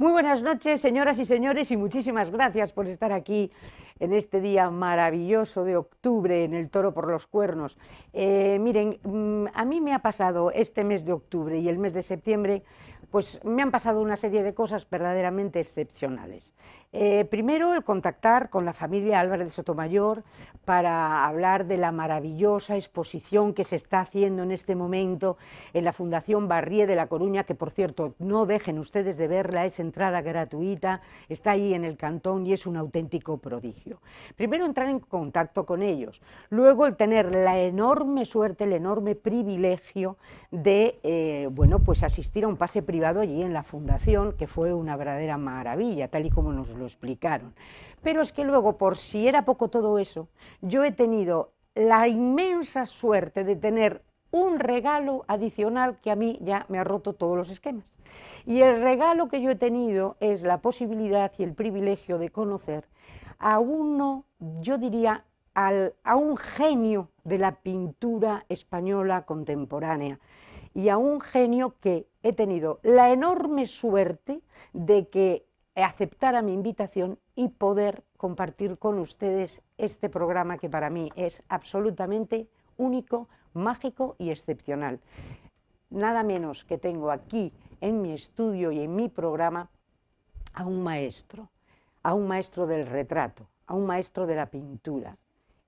Muy buenas noches, señoras y señores, y muchísimas gracias por estar aquí en este día maravilloso de octubre en el Toro por los Cuernos. Miren, a mí me ha pasado este mes de octubre y el mes de septiembre, pues me han pasado una serie de cosas verdaderamente excepcionales. Primero, el contactar con la familia Álvarez de Sotomayor para hablar de la maravillosa exposición que se está haciendo en este momento en la Fundación Barrié de La Coruña, que por cierto, no dejen ustedes de verla, es entrada gratuita, está ahí en el Cantón y es un auténtico prodigio. Primero, entrar en contacto con ellos, luego el tener la enorme suerte, el enorme privilegio de bueno, pues asistir a un pase privado allí en la Fundación, que fue una verdadera maravilla, tal y como nos lo explicaron. Pero es que luego, por si era poco todo eso, yo he tenido la inmensa suerte de tener un regalo adicional que a mí ya me ha roto todos los esquemas. Y el regalo que yo he tenido es la posibilidad y el privilegio de conocer a uno, yo diría, a un genio de la pintura española contemporánea y a un genio que he tenido la enorme suerte de que aceptara mi invitación y poder compartir con ustedes este programa que para mí es absolutamente único, mágico y excepcional. Nada menos que tengo aquí en mi estudio y en mi programa a un maestro del retrato, a un maestro de la pintura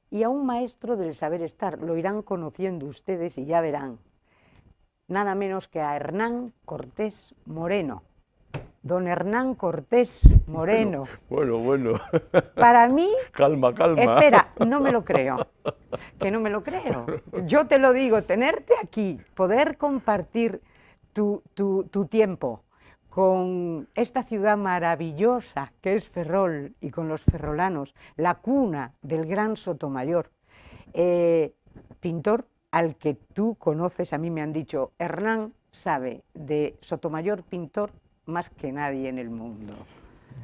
y a un maestro del saber estar. Lo irán conociendo ustedes y ya verán. Nada menos que a Hernán Cortés Moreno. Don Hernán Cortés Moreno. Bueno. Para mí... Calma. Espera, no me lo creo. Que no me lo creo. Yo te lo digo, tenerte aquí, poder compartir tu tiempo con esta ciudad maravillosa que es Ferrol y con los ferrolanos, la cuna del gran Sotomayor, pintor al que tú conoces, a mí me han dicho, Hernán sabe de Sotomayor pintor más que nadie en el mundo.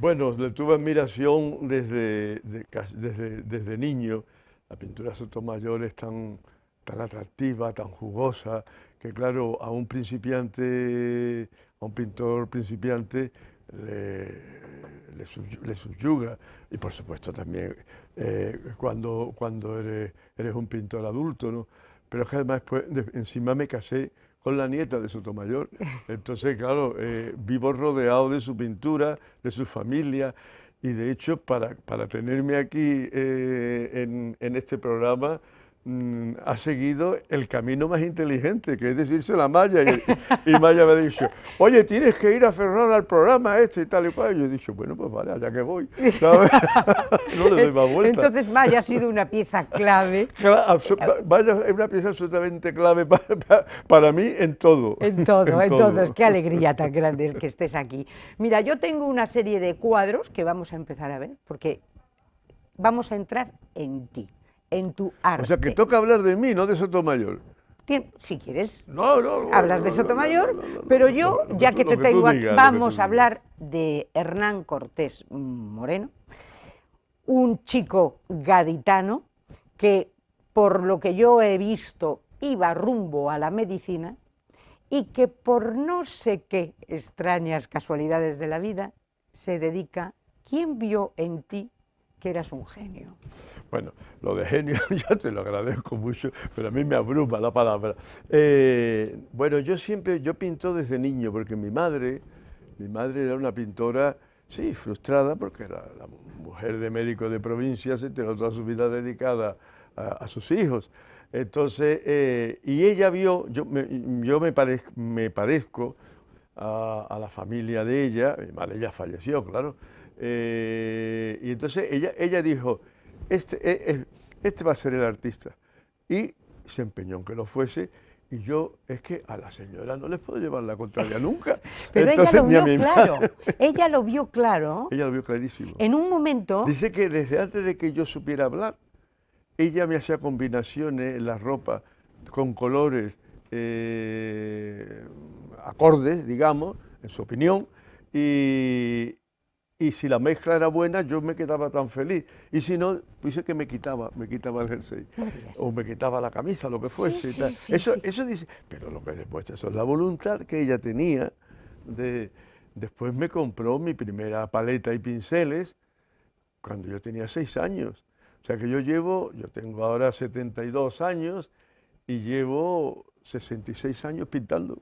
Bueno, le tuve admiración desde niño. La pintura de Sotomayor es tan atractiva, tan jugosa, que claro, a un pintor principiante le subyuga. Y por supuesto también cuando eres un pintor adulto, ¿no? Pero es que además encima me casé con la nieta de Sotomayor. Entonces, claro, vivo rodeado de su pintura, de su familia, y de hecho, para tenerme aquí en este programa, ha seguido el camino más inteligente, que es decirse a Maya, y Maya me ha dicho, oye, tienes que ir a Ferrol al programa este y tal y cual. Y yo he dicho, bueno, pues vale, allá que voy, ¿sabes? No le doy más vuelta. Entonces Maya ha sido una pieza clave. Maya es una pieza absolutamente clave para mí en todo. En todo. Qué alegría tan grande el que estés aquí. Mira, yo tengo una serie de cuadros que vamos a empezar a ver, porque vamos a entrar en ti, en tu arte. O sea, que toca hablar de mí, no de Sotomayor. Si quieres, no, hablas de Sotomayor, pero yo, ya que te tengo aquí, vamos a hablar de Hernán Cortés Moreno, un chico gaditano que, por lo que yo he visto, iba rumbo a la medicina y que por no sé qué extrañas casualidades de la vida se dedica. ¿Quién vio en ti que eras un genio? Bueno, lo de genio yo te lo agradezco mucho, pero a mí me abruma la palabra. Bueno, yo pinto desde niño, porque mi madre era una pintora, sí, frustrada, porque era la mujer de médico de provincia, se tenía toda su vida dedicada a sus hijos. Entonces, y ella vio, yo me parezco a la familia de ella, mi madre ya falleció, claro, y entonces ella dijo, este va a ser el artista, y se empeñó en que lo fuese, y yo, es que a la señora no les puedo llevar la contraria nunca. Pero entonces, ella lo vio claro, ella lo vio claro. Ella lo vio clarísimo. En un momento... Dice que desde antes de que yo supiera hablar, ella me hacía combinaciones en la ropa con colores acordes, digamos, en su opinión, y si la mezcla era buena, yo me quedaba tan feliz. Y si no, pues es que me quitaba el jersey, o me quitaba la camisa, lo que fuese. Y tal. Eso dice, pero lo que después, eso es la voluntad que ella tenía de Después me compró mi primera paleta y pinceles cuando yo tenía 6 años. O sea que yo tengo ahora 72 años y llevo 66 años pintando.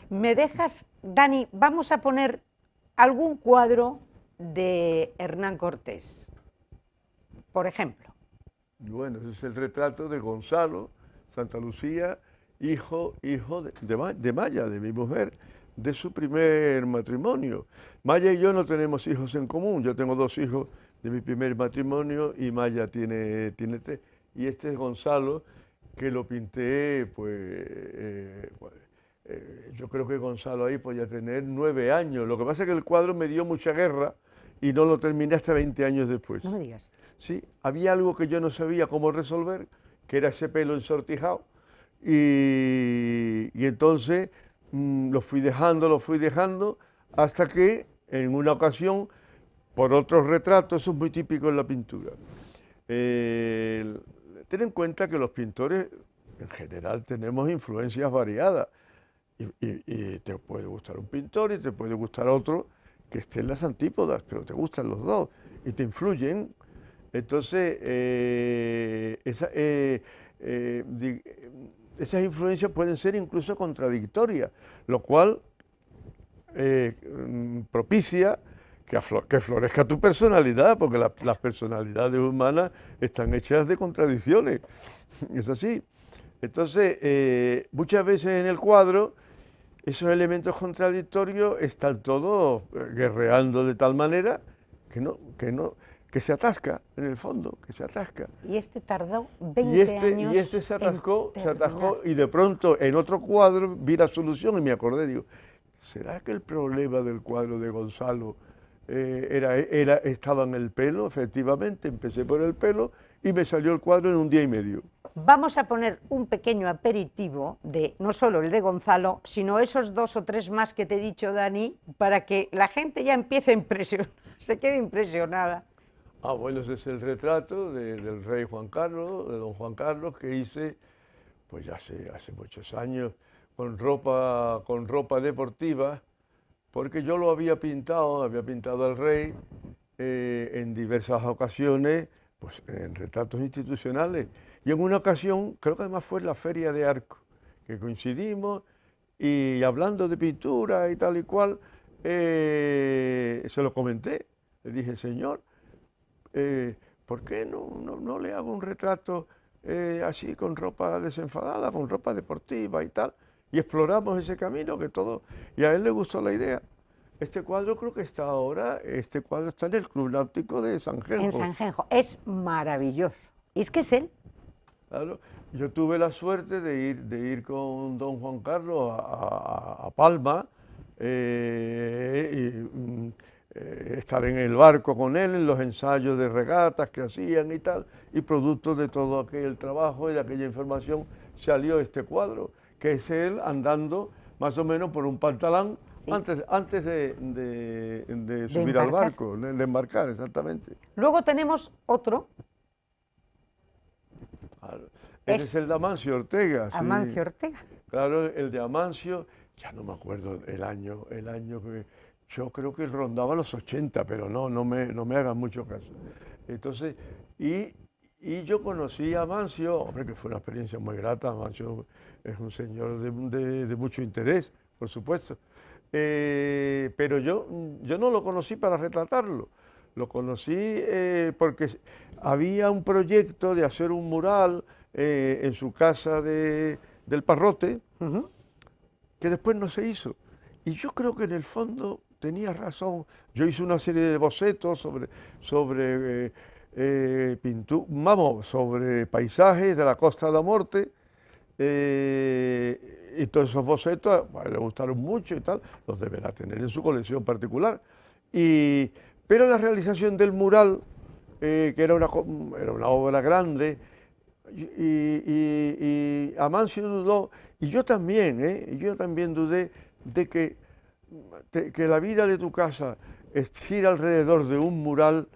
¿Me dejas, Dani, vamos a poner algún cuadro de Hernán Cortés, por ejemplo? Bueno, ese es el retrato de Gonzalo Santa Lucía, hijo de Maya, de mi mujer, de su primer matrimonio. Maya y yo no tenemos hijos en común. Yo tengo 2 hijos de mi primer matrimonio y Maya tiene 3. Y este es Gonzalo, que lo pinté, yo creo que Gonzalo ahí podía tener 9 años. Lo que pasa es que el cuadro me dio mucha guerra y no lo terminé hasta 20 años después. No me digas. Sí, había algo que yo no sabía cómo resolver, que era ese pelo ensortijado. Y entonces lo fui dejando, hasta que en una ocasión, por otros retratos, eso es muy típico en la pintura. Ten en cuenta que los pintores en general tenemos influencias variadas y te puede gustar un pintor y te puede gustar otro que esté en las antípodas, pero te gustan los dos y te influyen. Entonces, esas influencias pueden ser incluso contradictorias, lo cual propicia que florezca tu personalidad, porque las personalidades humanas están hechas de contradicciones, es así. Entonces, muchas veces en el cuadro, esos elementos contradictorios están todos guerreando de tal manera que se atasca en el fondo, que se atasca. Y este tardó 20 años. Y este se atascó y de pronto en otro cuadro vi la solución y me acordé, digo, ¿será que el problema del cuadro de Gonzalo estaba en el pelo? Efectivamente, empecé por el pelo y me salió el cuadro en 1 día y medio. Vamos a poner un pequeño aperitivo de no solo el de Gonzalo, sino esos 2 o 3 más que te he dicho, Dani, para que la gente ya empiece a impresionar, se quede impresionada. Ah, bueno, ese es el retrato del rey Juan Carlos, de don Juan Carlos, que hice pues ya hace muchos años con ropa deportiva, porque yo lo había pintado al rey en diversas ocasiones, pues en retratos institucionales. Y en una ocasión, creo que además fue en la Feria de Arco, que coincidimos y hablando de pintura y tal y cual, se lo comenté. Le dije, señor, ¿por qué no le hago un retrato así con ropa desenfadada, con ropa deportiva y tal? Y exploramos ese camino y a él le gustó la idea. Este cuadro creo que está ahora, este cuadro está en el Club Náutico de Sanjenjo. En Sanjenjo, es maravilloso. Y es que es él. Claro, yo tuve la suerte de ir con don Juan Carlos a Palma, estar en el barco con él, en los ensayos de regatas que hacían y tal, y producto de todo aquel trabajo y de aquella información salió este cuadro, que es él andando más o menos por un pantalón, sí, antes de subir al barco, de embarcar, exactamente. Luego tenemos otro. Claro. Ese es el de Amancio Ortega. Amancio sí. Ortega. Claro, el de Amancio, ya no me acuerdo el año que yo creo que rondaba los 80, pero no me hagan mucho caso. Entonces, y yo conocí a Amancio, hombre, que fue una experiencia muy grata. Amancio es un señor de mucho interés, por supuesto. Pero yo no lo conocí para retratarlo. Lo conocí porque había un proyecto de hacer un mural en su casa del Parrote, que después no se hizo. Y yo creo que en el fondo tenía razón. Yo hice una serie de bocetos sobre paisajes de la Costa da Morte, y todos esos bocetos le gustaron mucho y tal, los deberá tener en su colección particular. Pero la realización del mural, que era una obra grande, y Amancio dudó, y yo también dudé de que la vida de tu casa gira alrededor de un mural.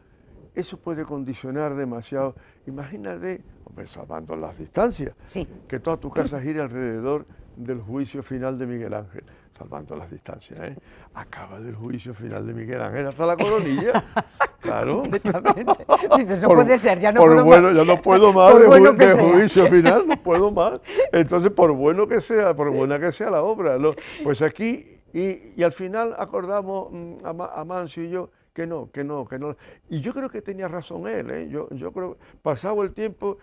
Eso puede condicionar demasiado. Imagínate, salvando las distancias, sí, que toda tu casa gire alrededor del juicio final de Miguel Ángel. salvando las distancias, ¿eh? Acaba del juicio final de Miguel Ángel hasta la coronilla. Claro. Completamente. Dices, no puede ser, ya no por puedo bueno, más. ya no puedo más Por de, bueno que de sea. juicio final, no puedo más. Entonces, por bueno que sea, por buena que sea la obra, ¿no? Pues aquí, y al final acordamos Amancio y yo que no, que no, que no. Y yo creo que tenía razón él, ¿eh? Yo creo, pasado el tiempo,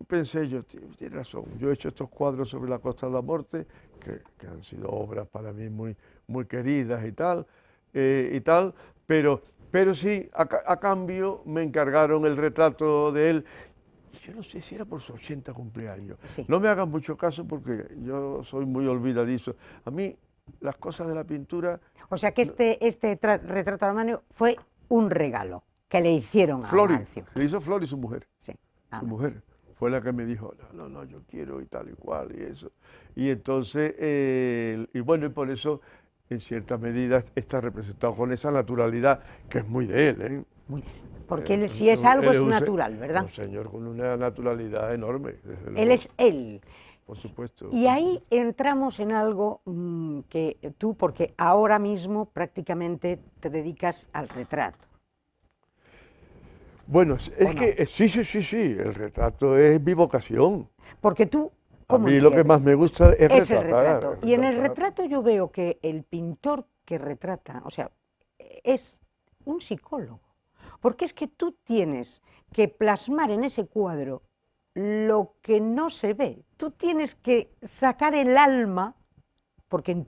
pensé yo, tiene razón, yo he hecho estos cuadros sobre la Costa de la Morte, que han sido obras para mí muy, muy queridas y tal, pero sí, a cambio me encargaron el retrato de él. Yo no sé si era por su 80 cumpleaños. Sí. No me hagan mucho caso porque yo soy muy olvidadizo. A mí las cosas de la pintura, O sea que retrato de Amancio fue un regalo que le hicieron a Flori, Amancio. le hizo Flori su mujer. Sí, Su Amancio. mujer fue la que me dijo, no, yo quiero y tal y cual y eso. Y entonces, y bueno, y por eso en cierta medida está representado con esa naturalidad que es muy de él, ¿eh? Muy bien. Porque él, si es algo, Él es un natural, ¿verdad? un señor con una naturalidad enorme, desde Él luego, es él. por supuesto. Y ahí entramos en algo que tú, porque ahora mismo prácticamente te dedicas al retrato. Bueno, es ¿O no? que sí, el retrato es mi vocación. Porque tú, A ¿cómo mí lo que entiendes? más me gusta es Es el retratar. retrato. Y en el retrato yo veo que el pintor que retrata, o sea, es un psicólogo. Porque es que tú tienes que plasmar en ese cuadro lo que no se ve. Tú tienes que sacar el alma, porque en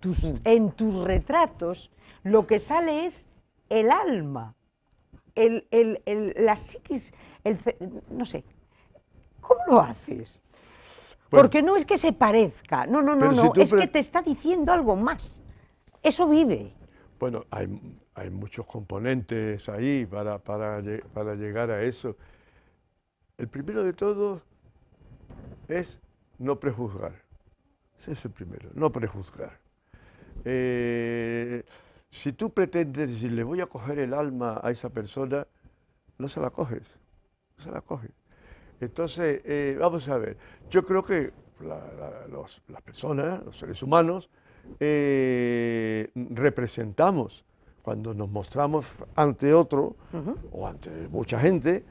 tus retratos lo que sale es el alma, la psiquis, no sé. ¿Cómo lo haces? Bueno, Porque no es que se parezca, pero si tú es que te está diciendo algo más. Eso vive. Bueno, hay muchos componentes ahí para llegar a eso. El primero de todos es no prejuzgar. Ese es el primero, no prejuzgar. Si tú pretendes decir, le voy a coger el alma a esa persona, no se la coges, no se la coges. Entonces, vamos a ver, yo creo que las personas, los seres humanos, representamos, cuando nos mostramos ante otro o ante mucha gente,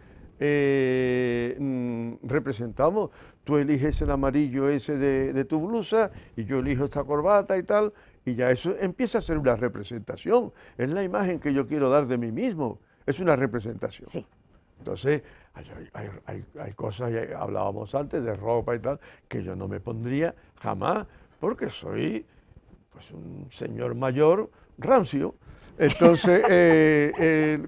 representamos, tú eliges el amarillo ese de tu blusa y yo elijo esta corbata y tal, y ya eso empieza a ser una representación, es la imagen que yo quiero dar de mí mismo, es una representación. Sí. Entonces, hay cosas, hablábamos antes de ropa y tal, que yo no me pondría jamás, porque soy pues un señor mayor rancio. Entonces,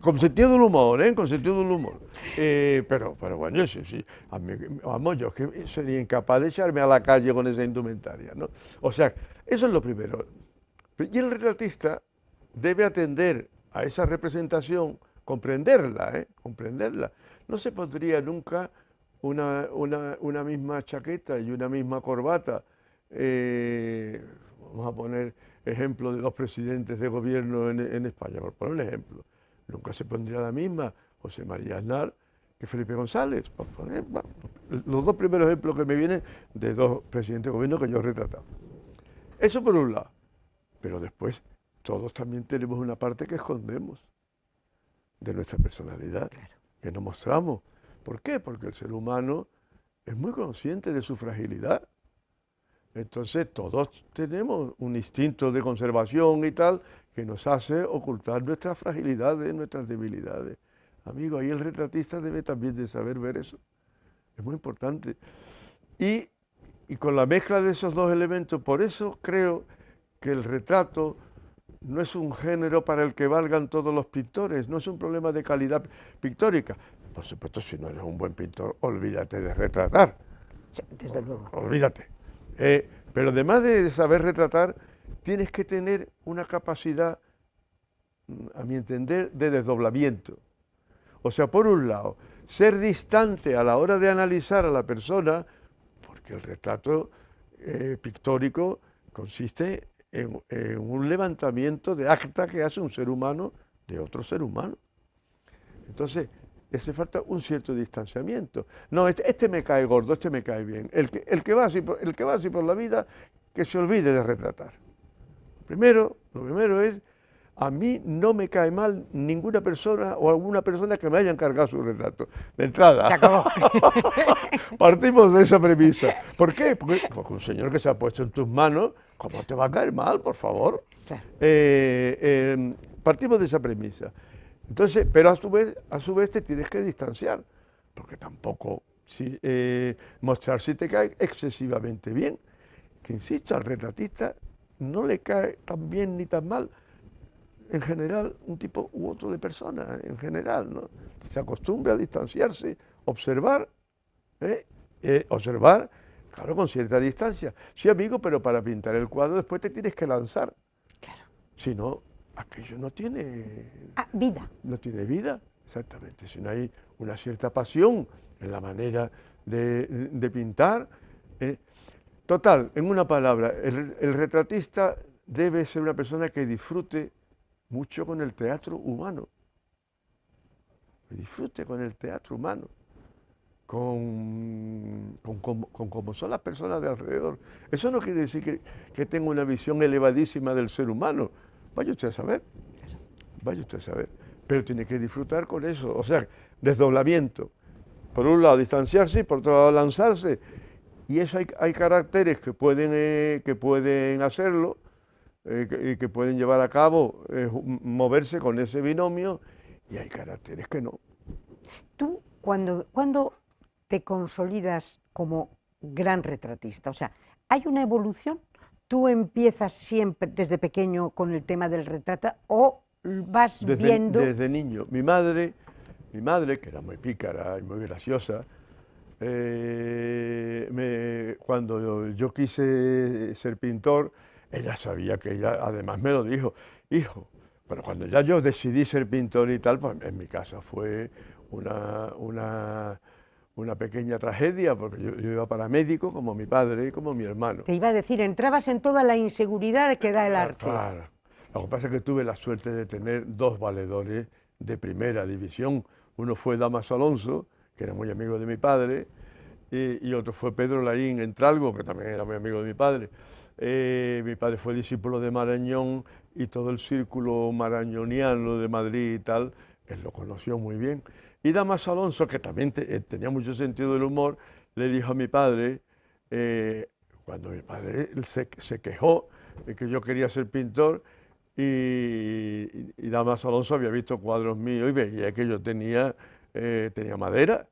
con sentido del humor, ¿eh? Con sentido del humor. Pero bueno, sí, a mí, vamos, yo que sería incapaz de echarme a la calle con esa indumentaria, ¿no? O sea, eso es lo primero. Y el retratista debe atender a esa representación, comprenderla, ¿eh? Comprenderla. No se pondría nunca una misma chaqueta y una misma corbata. Vamos a poner ejemplo de los presidentes de gobierno en España, por poner un ejemplo. Nunca se pondría la misma José María Aznar que Felipe González. Por poner, bueno, los dos primeros ejemplos que me vienen de dos presidentes de gobierno que yo he retratado. Eso por un lado. Pero después todos también tenemos una parte que escondemos de nuestra personalidad, Claro. que no mostramos. ¿Por qué? Porque el ser humano es muy consciente de su fragilidad. Entonces todos tenemos un instinto de conservación y tal que nos hace ocultar nuestras fragilidades, nuestras debilidades. Amigo, ahí el retratista debe también de saber ver eso. Es muy importante. Y con la mezcla de esos dos elementos, por eso creo que el retrato no es un género para el que valgan todos los pintores, no es un problema de calidad pictórica. Por supuesto, si no eres un buen pintor, olvídate de retratar. Sí, desde luego. Olvídate. Pero además de saber retratar, tienes que tener una capacidad, a mi entender, de desdoblamiento. O sea, por un lado, ser distante a la hora de analizar a la persona, porque el retrato pictórico consiste en un levantamiento de acta que hace un ser humano de otro ser humano. Entonces, hace falta un cierto distanciamiento. No, este me cae gordo, este me cae bien. El que va así por la vida, que se olvide de retratar. lo primero es, a mí no me cae mal ninguna persona o alguna persona que me haya encargado su retrato. De entrada. Se acabó. Partimos de esa premisa. ¿Por qué? Porque un señor que se ha puesto en tus manos, ¿cómo te va a caer mal, por favor? Claro. Partimos de esa premisa. Entonces, pero a su vez te tienes que distanciar, porque tampoco mostrar si te cae excesivamente bien. Que insisto, al retratista no le cae tan bien ni tan mal, en general, un tipo u otro de persona, en general, ¿no? Se acostumbra a distanciarse, observar, observar, claro, con cierta distancia. Sí, amigo, pero para pintar el cuadro después te tienes que lanzar. Claro. Si no, aquello no tiene vida. No tiene vida, exactamente. Si no hay una cierta pasión en la manera de pintar. Total, en una palabra, el retratista debe ser una persona que disfrute mucho con el teatro humano, que disfrute con el teatro humano, con cómo son las personas de alrededor. Eso no quiere decir que tenga una visión elevadísima del ser humano. Vaya usted a saber, vaya usted a saber. Pero tiene que disfrutar con eso, o sea, desdoblamiento. Por un lado distanciarse y por otro lado lanzarse. Y eso hay caracteres que pueden hacerlo, que pueden llevar a cabo, moverse con ese binomio, y hay caracteres que no. Tú, cuando te consolidas como gran retratista, o sea, ¿hay una evolución? ¿Tú empiezas siempre desde pequeño con el tema del retrato o vas viendo? Desde niño. Mi madre, que era muy pícara y muy graciosa, cuando yo quise ser pintor, ella sabía que ella, además me lo dijo, hijo, pero cuando ya yo decidí ser pintor y tal, pues en mi casa fue una pequeña tragedia, porque yo iba para médico como mi padre y como mi hermano. Te iba a decir, entrabas en toda la inseguridad que da el arte. Claro. Lo que pasa es que tuve la suerte de tener dos valedores de primera división. Uno fue Damas Alonso, que era muy amigo de mi padre, y otro fue Pedro Laín Entralgo, que también era muy amigo de mi padre. Mi padre fue discípulo de Marañón y todo el círculo marañoniano de Madrid y tal, él lo conoció muy bien. Y Damas Alonso, que también tenía mucho sentido del humor, le dijo a mi padre, cuando mi padre se quejó de que yo quería ser pintor, y Damas Alonso había visto cuadros míos y veía que yo tenía madera,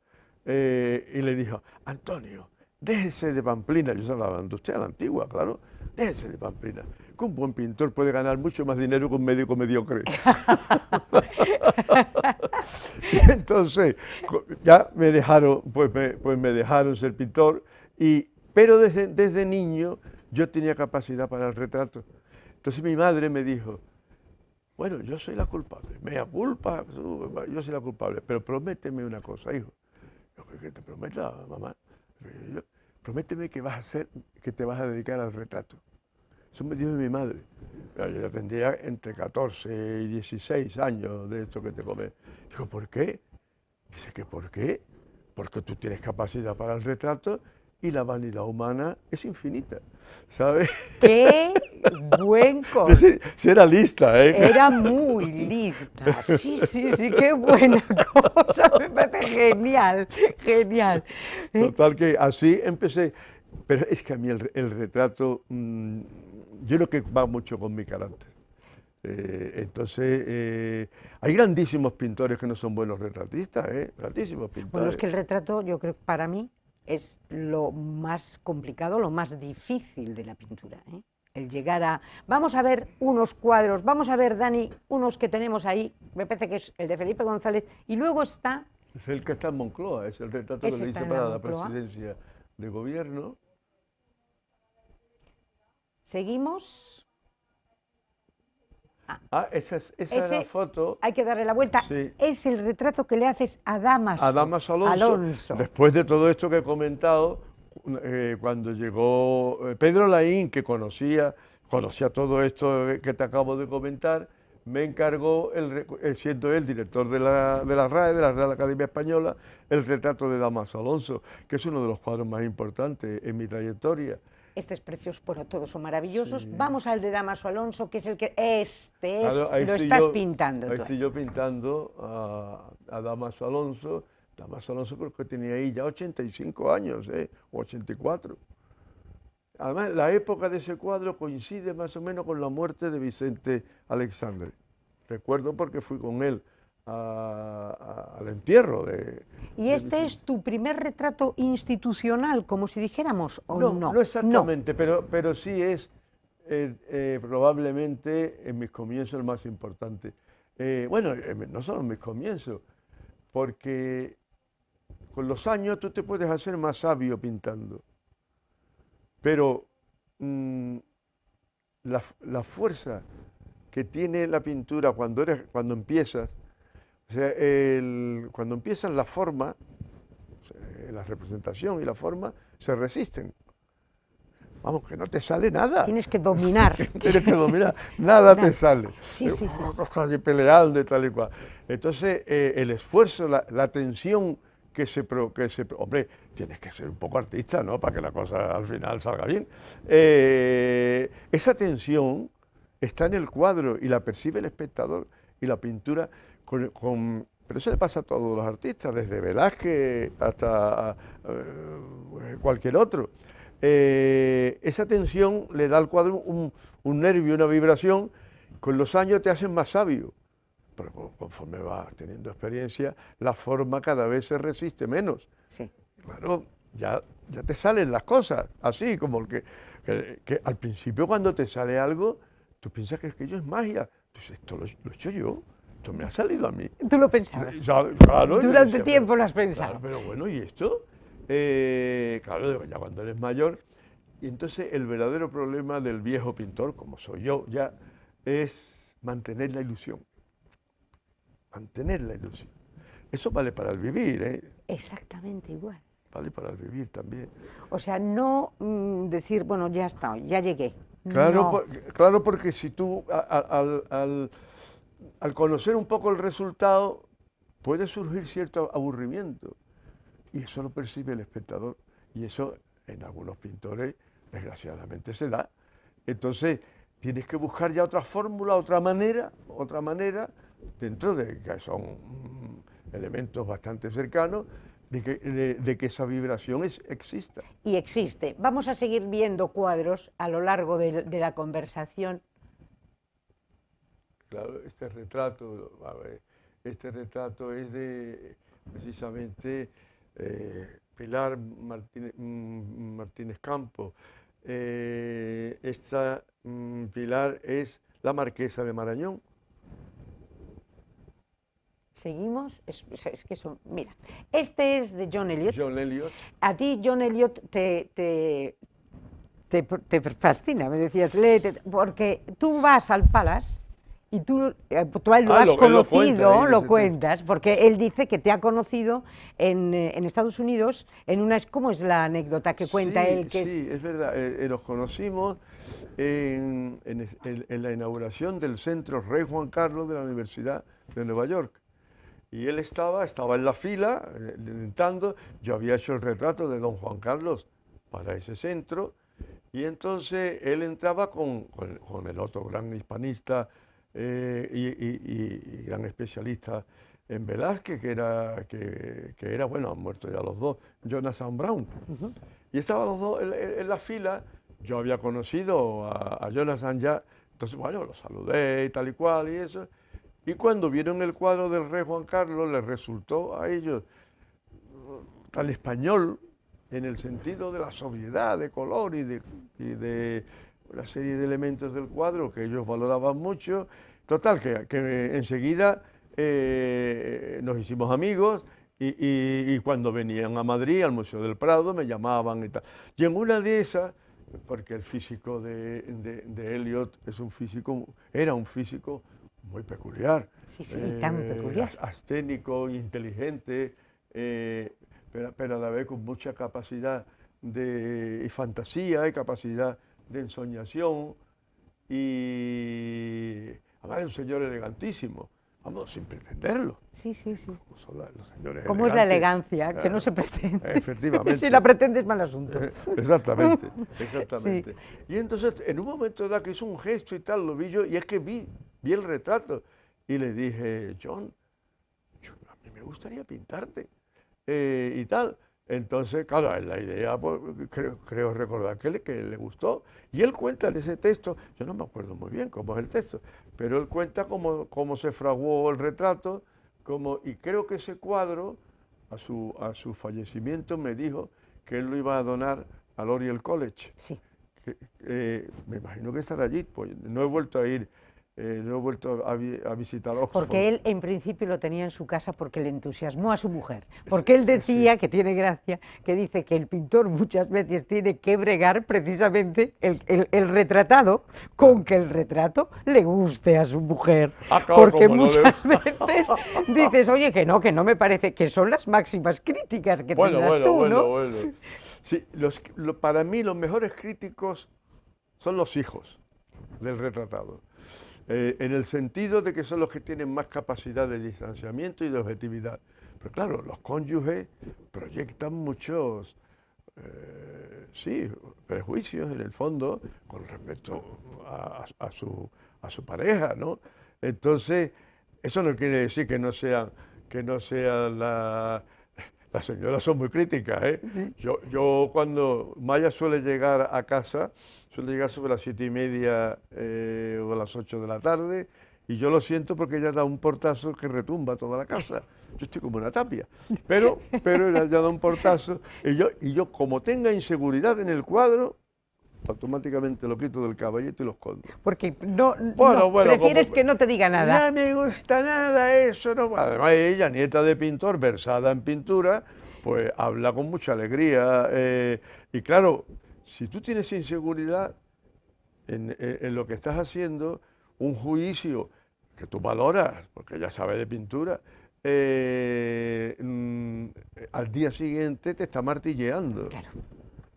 y le dijo, Antonio, déjese de pamplina. Yo se hablaba de usted a la antigua, claro, déjese de pamplina, que un buen pintor puede ganar mucho más dinero que un médico mediocre. Y entonces ya me dejaron, pues me dejaron ser pintor, pero desde niño yo tenía capacidad para el retrato. Entonces mi madre me dijo, bueno, yo soy la culpable, mea culpa, yo soy la culpable, pero prométeme una cosa, hijo. ¿Qué te prometa, mamá? Prométeme que te vas a dedicar al retrato. Eso me dijo mi madre. Yo ya tendría entre 14 y 16 años de esto que te comé. Digo, ¿por qué? Dice que ¿por qué? Porque tú tienes capacidad para el retrato y la vanidad humana es infinita, ¿sabes? ¡Qué buen consejo! Sí, sí, era lista, ¿eh? Era muy lista. Sí, qué buena cosa. Me parece genial, genial. Total que así empecé. Pero es que a mí el retrato, yo creo que va mucho con mi carácter. Entonces, hay grandísimos pintores que no son buenos retratistas, grandísimos pintores. Bueno, es que el retrato, yo creo que para mí es lo más complicado, lo más difícil de la pintura, ¿eh? El llegar a... Vamos a ver unos cuadros, vamos a ver, Dani, unos que tenemos ahí, me parece que es el de Felipe González, y luego está... Es el que está en Moncloa, es el retrato que le hice para la presidencia de gobierno. Seguimos... Esa es la foto. Hay que darle la vuelta. Sí. Es el retrato que le haces a Damas Alonso. Después de todo esto que he comentado, cuando llegó Pedro Laín, que conocía todo esto que te acabo de comentar, me encargó, siendo él director de la RAE, de la Real Academia Española, el retrato de Dámaso Alonso, que es uno de los cuadros más importantes en mi trayectoria. Este es precioso, bueno, todos son maravillosos. Sí. Vamos al de Dámaso Alonso, que es el que... Claro, ahí lo estoy estás yo, pintando ahí tú. estoy yo pintando a Dámaso Alonso. Dámaso Alonso creo que tenía ahí ya 85 años, o 84. Además, la época de ese cuadro coincide más o menos con la muerte de Vicente Alexandre. Recuerdo porque fui con él al entierro ¿Y de este Vicente. es tu primer retrato institucional, como si dijéramos, o No, no? no exactamente, pero sí es probablemente en mis comienzos el más importante. Bueno, no solo en mis comienzos, porque con los años tú te puedes hacer más sabio pintando, pero mm, la fuerza que tiene la pintura cuando empiezas, o sea, cuando empiezas la forma, o sea, la representación y la forma se resisten. Vamos, que no te sale nada. Tienes que dominar. Tienes que dominar, nada te sale. Sí, sí, sí. Estás ahí peleando y tal y cual. Entonces, el esfuerzo, la tensión hombre, tienes que ser un poco artista, ¿no? Para que la cosa al final salga bien. Esa tensión está en el cuadro y la percibe el espectador, y la pintura pero eso le pasa a todos los artistas, desde Velázquez hasta cualquier otro. Esa tensión le da al cuadro un nervio, una vibración. Con los años te hacen más sabio, pero conforme vas teniendo experiencia, la forma cada vez se resiste menos. Sí. Claro, ya te salen las cosas, así como que al principio cuando te sale algo, tú piensas que aquello es magia. Pues esto lo he hecho yo, esto me ha salido a mí. Tú lo pensabas. Claro, Durante decía, tiempo lo has pensado. claro, pero bueno, ¿y esto? Claro, ya cuando eres mayor. Y entonces el verdadero problema del viejo pintor, como soy yo ya, es mantener la ilusión. Mantener la ilusión. Eso vale para el vivir, ¿eh? Exactamente igual. Vale para el vivir también. O sea, no decir, bueno, ya está, ya llegué. Claro, No. claro, porque si tú al conocer un poco el resultado, puede surgir cierto aburrimiento. Y eso lo percibe el espectador. Y eso en algunos pintores, desgraciadamente, se da. Entonces, tienes que buscar ya otra fórmula, otra manera, dentro de que son elementos bastante cercanos, de que esa vibración exista. Y existe. Vamos a seguir viendo cuadros a lo largo de la conversación. Claro, este retrato, a ver, este retrato es de precisamente Pilar Martínez Campos. Esta Pilar es la marquesa de Marañón. Seguimos, es que son, mira, este es de John Eliot. John Eliot. A ti John Eliot te fascina, me decías, léete, porque tú vas al Palace y tú a él lo has conocido, lo cuentas, porque él dice que te ha conocido en Estados Unidos en una... ¿Cómo es la anécdota que cuenta él? Sí, es verdad, nos conocimos en la inauguración del Centro Rey Juan Carlos de la Universidad de Nueva York. Y él estaba en la fila, entrando. Yo había hecho el retrato de don Juan Carlos para ese centro, y entonces él entraba con el otro gran hispanista y gran especialista en Velázquez, que era, bueno, han muerto ya los dos, Jonathan Brown. Y estaban los dos en la fila. Yo había conocido a Jonathan ya, entonces, bueno, lo saludé y tal y cual y eso. Y cuando vieron el cuadro del rey Juan Carlos, les resultó a ellos tan español, en el sentido de la sobriedad de color y de una serie de elementos del cuadro que ellos valoraban mucho. Total, que enseguida nos hicimos amigos, y cuando venían a Madrid, al Museo del Prado, me llamaban y tal. Y en una de esas, porque el físico de Eliot era un físico muy peculiar. Sí, tan peculiar. Asténico, inteligente, pero a la vez con mucha capacidad y fantasía y capacidad de ensoñación. Y Además, es un señor elegantísimo, vamos, sin pretenderlo. Sí, sí, sí. Como son los señores ¿Cómo es la elegantes. elegancia? Que no se pretende. Efectivamente. Si la pretendes, mal asunto. Exactamente, exactamente. Sí. Y entonces, en un momento dado que hizo un gesto y tal, lo vi yo, y es que vi el retrato, y le dije, John, a mí me gustaría pintarte, y tal. Entonces, claro, la idea, pues, creo recordar que le gustó. Y él cuenta en ese texto, yo no me acuerdo muy bien cómo es el texto, pero él cuenta cómo se fraguó el retrato, y creo que ese cuadro, a su fallecimiento, me dijo que él lo iba a donar al Oriel College. Sí. Me imagino que estará allí, pues no he vuelto a ir. No he vuelto a visitar Oxford. Porque él en principio lo tenía en su casa porque le entusiasmó a su mujer. Porque él decía, Sí. que tiene gracia, que dice que el pintor muchas veces tiene que bregar precisamente el retratado con que el retrato le guste a su mujer. Ah, claro, Porque como no le muchas gusta. veces dices, oye, que no me parece, que son las máximas críticas que Bueno, tendrás bueno, tú, bueno, ¿no? bueno. Sí, para mí los mejores críticos son los hijos del retratado. En el sentido de que son los que tienen más capacidad de distanciamiento y de objetividad. Pero claro, los cónyuges proyectan muchos, sí, prejuicios en el fondo con respecto a su pareja, ¿no? Entonces, eso no quiere decir que no sean las señoras son muy críticas, ¿eh? Sí. Yo cuando Maya suele llegar a casa, suele llegar sobre las 7:30 o a las 8 de la tarde, y yo lo siento porque ella da un portazo que retumba toda la casa. Yo estoy como una tapia, pero ella ya da un portazo, y yo como tenga inseguridad en el cuadro, automáticamente lo quito del caballete y lo escondo. Porque Bueno, prefieres como que no te diga nada. no me gusta nada eso, no. Además ella, nieta de pintor, versada en pintura, pues habla con mucha alegría. Y claro, si tú tienes inseguridad en lo que estás haciendo, un juicio que tú valoras, porque ella sabe de pintura, al día siguiente te está martilleando. Claro.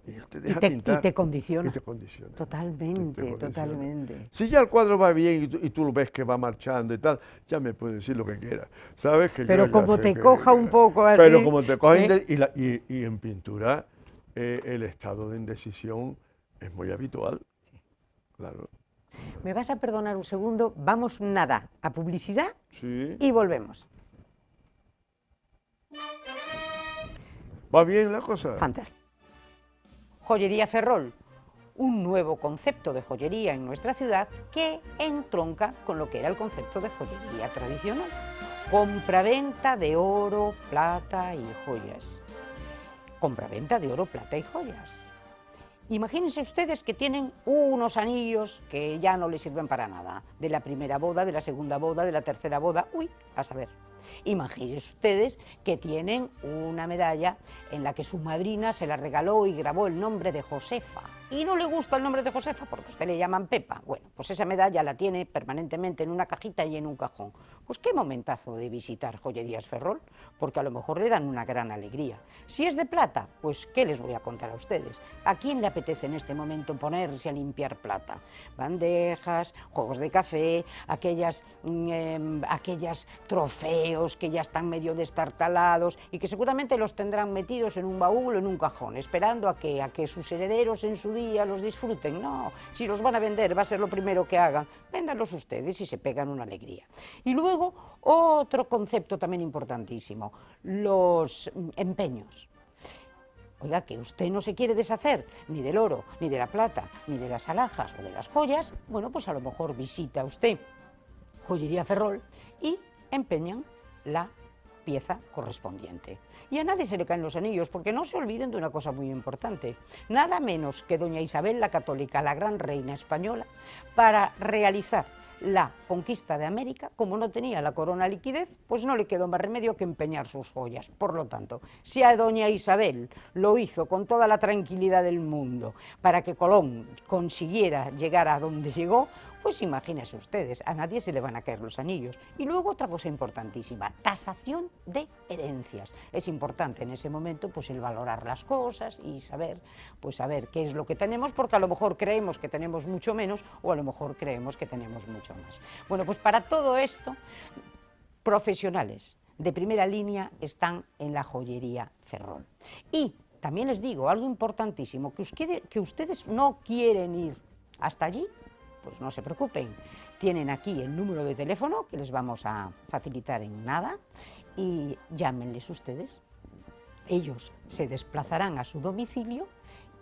Y no te deja pintar. Y te condiciona. Y te condiciona. Totalmente, Te condiciona. totalmente. Si ya el cuadro va bien y tú lo ves que va marchando y tal, ya me puedes decir lo que quieras. ¿Sabes? Que Pero yo ya como sé te que- coja un poco así. Pero como te coja ¿eh? y en pintura, el estado de indecisión es muy habitual. Claro. ¿Me vas a perdonar un segundo? Vamos nada, a publicidad Sí. y volvemos. ¿Va bien la cosa? Fantástico. Joyería Ferrol, un nuevo concepto de joyería en nuestra ciudad que entronca con lo que era el concepto de joyería tradicional. Compraventa de oro, plata y joyas. Compraventa de oro, plata y joyas. Imagínense ustedes que tienen unos anillos que ya no les sirven para nada, de la primera boda, de la segunda boda, de la tercera boda, uy, a saber. Imagínense ustedes que tienen una medalla en la que su madrina se la regaló y grabó el nombre de Josefa. Y no le gusta el nombre de Josefa porque a usted le llaman Pepa. Bueno, pues esa medalla la tiene permanentemente en una cajita y en un cajón. Pues qué momentazo de visitar Joyerías Ferrol, porque a lo mejor le dan una gran alegría. Si es de plata, pues ¿qué les voy a contar a ustedes? ¿A quién le apetece en este momento ponerse a limpiar plata? Bandejas, juegos de café, aquellas trofeos que ya están medio destartalados y que seguramente los tendrán metidos en un baúl o en un cajón, esperando a que sus herederos en su día los disfruten. No, si los van a vender va a ser lo primero que hagan. Véndanlos ustedes y se pegan una alegría. Y luego otro concepto también importantísimo, los empeños. Oiga, que usted no se quiere deshacer ni del oro, ni de la plata, ni de las alhajas o de las joyas, bueno, pues a lo mejor visita usted Joyería Ferrol y empeñan la pieza correspondiente. Y a nadie se le caen los anillos, porque no se olviden de una cosa muy importante. Nada menos que doña Isabel la Católica, la gran reina española, para realizar la conquista de América, como no tenía la corona liquidez, pues no le quedó más remedio que empeñar sus joyas. Por lo tanto, si a doña Isabel lo hizo con toda la tranquilidad del mundo para que Colón consiguiera llegar a donde llegó, Pues imagínense ustedes, a nadie se le van a caer los anillos. Y luego otra cosa importantísima, tasación de herencias. Es importante en ese momento pues el valorar las cosas y saber, pues saber qué es lo que tenemos, porque a lo mejor creemos que tenemos mucho menos o a lo mejor creemos que tenemos mucho más. Bueno, pues para todo esto, profesionales de primera línea están en la joyería Ferrol. Y también les digo algo importantísimo, que ustedes no quieren ir hasta allí, pues no se preocupen. Tienen aquí el número de teléfono que les vamos a facilitar en nada y llámenles ustedes. Ellos se desplazarán a su domicilio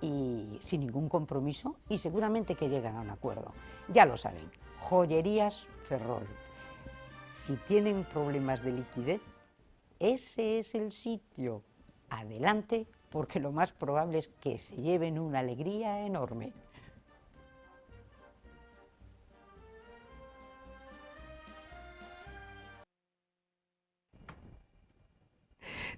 y sin ningún compromiso y seguramente que llegan a un acuerdo. Ya lo saben, Joyerías Ferrol. Si tienen problemas de liquidez, ese es el sitio. Adelante, porque lo más probable es que se lleven una alegría enorme.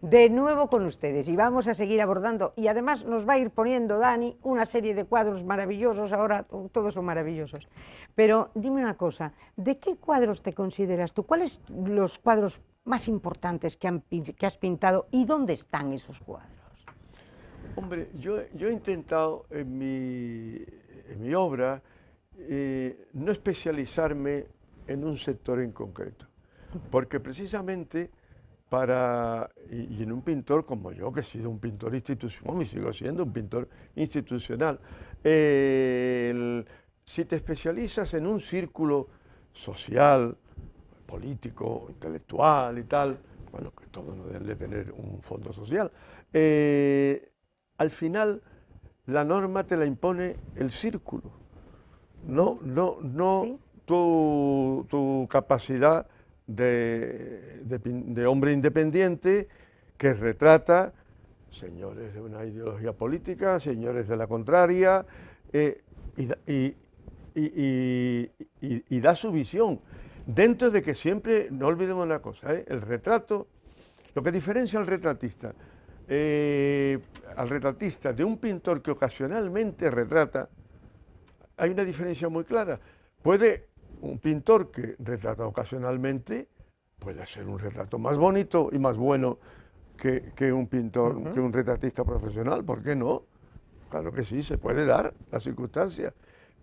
De nuevo con ustedes y vamos a seguir abordando y además nos va a ir poniendo Dani una serie de cuadros maravillosos, ahora todos son maravillosos. Pero dime una cosa, ¿de qué cuadros te consideras tú? ¿Cuáles los cuadros más importantes que has pintado y dónde están esos cuadros? Hombre, yo he intentado en mi obra no especializarme en un sector en concreto, porque precisamente y en un pintor como yo, que he sido un pintor institucional, y sigo siendo un pintor institucional, si te especializas en un círculo social, político, intelectual y tal, bueno, que todos no deben de tener un fondo social, al final la norma te la impone el círculo, no ¿Sí? tu capacidad de hombre independiente que retrata señores de una ideología política, señores de la contraria, y da su visión, dentro de que siempre, no olvidemos una cosa, el retrato, lo que diferencia al retratista de un pintor que ocasionalmente retrata, hay una diferencia muy clara. Un pintor que retrata ocasionalmente puede ser un retrato más bonito y más bueno que un pintor, que un retratista profesional, ¿por qué no? Claro que sí, se puede dar la circunstancia,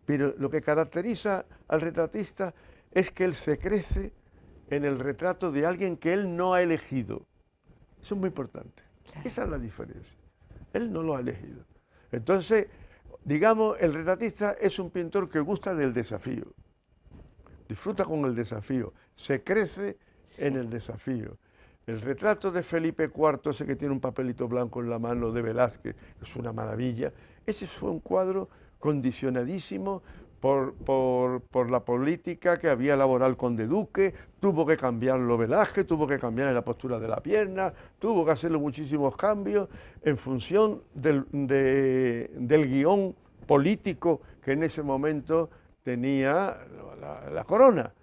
pero lo que caracteriza al retratista es que él se crece en el retrato de alguien que él no ha elegido. Eso es muy importante. Esa es la diferencia. Él no lo ha elegido. Entonces, digamos, el retratista es un pintor que gusta del desafío. Disfruta con el desafío, se crece en el desafío. El retrato de Felipe IV, ese que tiene un papelito blanco en la mano de Velázquez, es una maravilla. Ese fue un cuadro condicionadísimo por la política que había elaborado el conde duque, tuvo que cambiarlo Velázquez, tuvo que cambiar la postura de la pierna, tuvo que hacerle muchísimos cambios en función del guión político que en ese momento tenía la corona.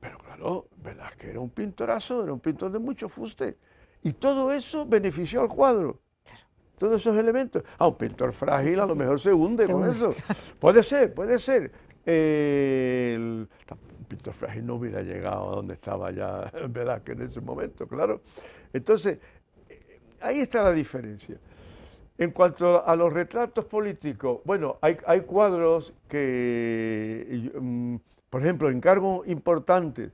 Pero claro, Velázquez era un pintorazo, era un pintor de mucho fuste. Y todo eso benefició al cuadro. Todos esos elementos. Un pintor frágil a lo mejor se hunde con eso. Puede ser, puede ser. Un pintor frágil no hubiera llegado a donde estaba ya Velázquez en ese momento, claro. Entonces, ahí está la diferencia. En cuanto a los retratos políticos, bueno, hay cuadros que, por ejemplo, encargos importantes.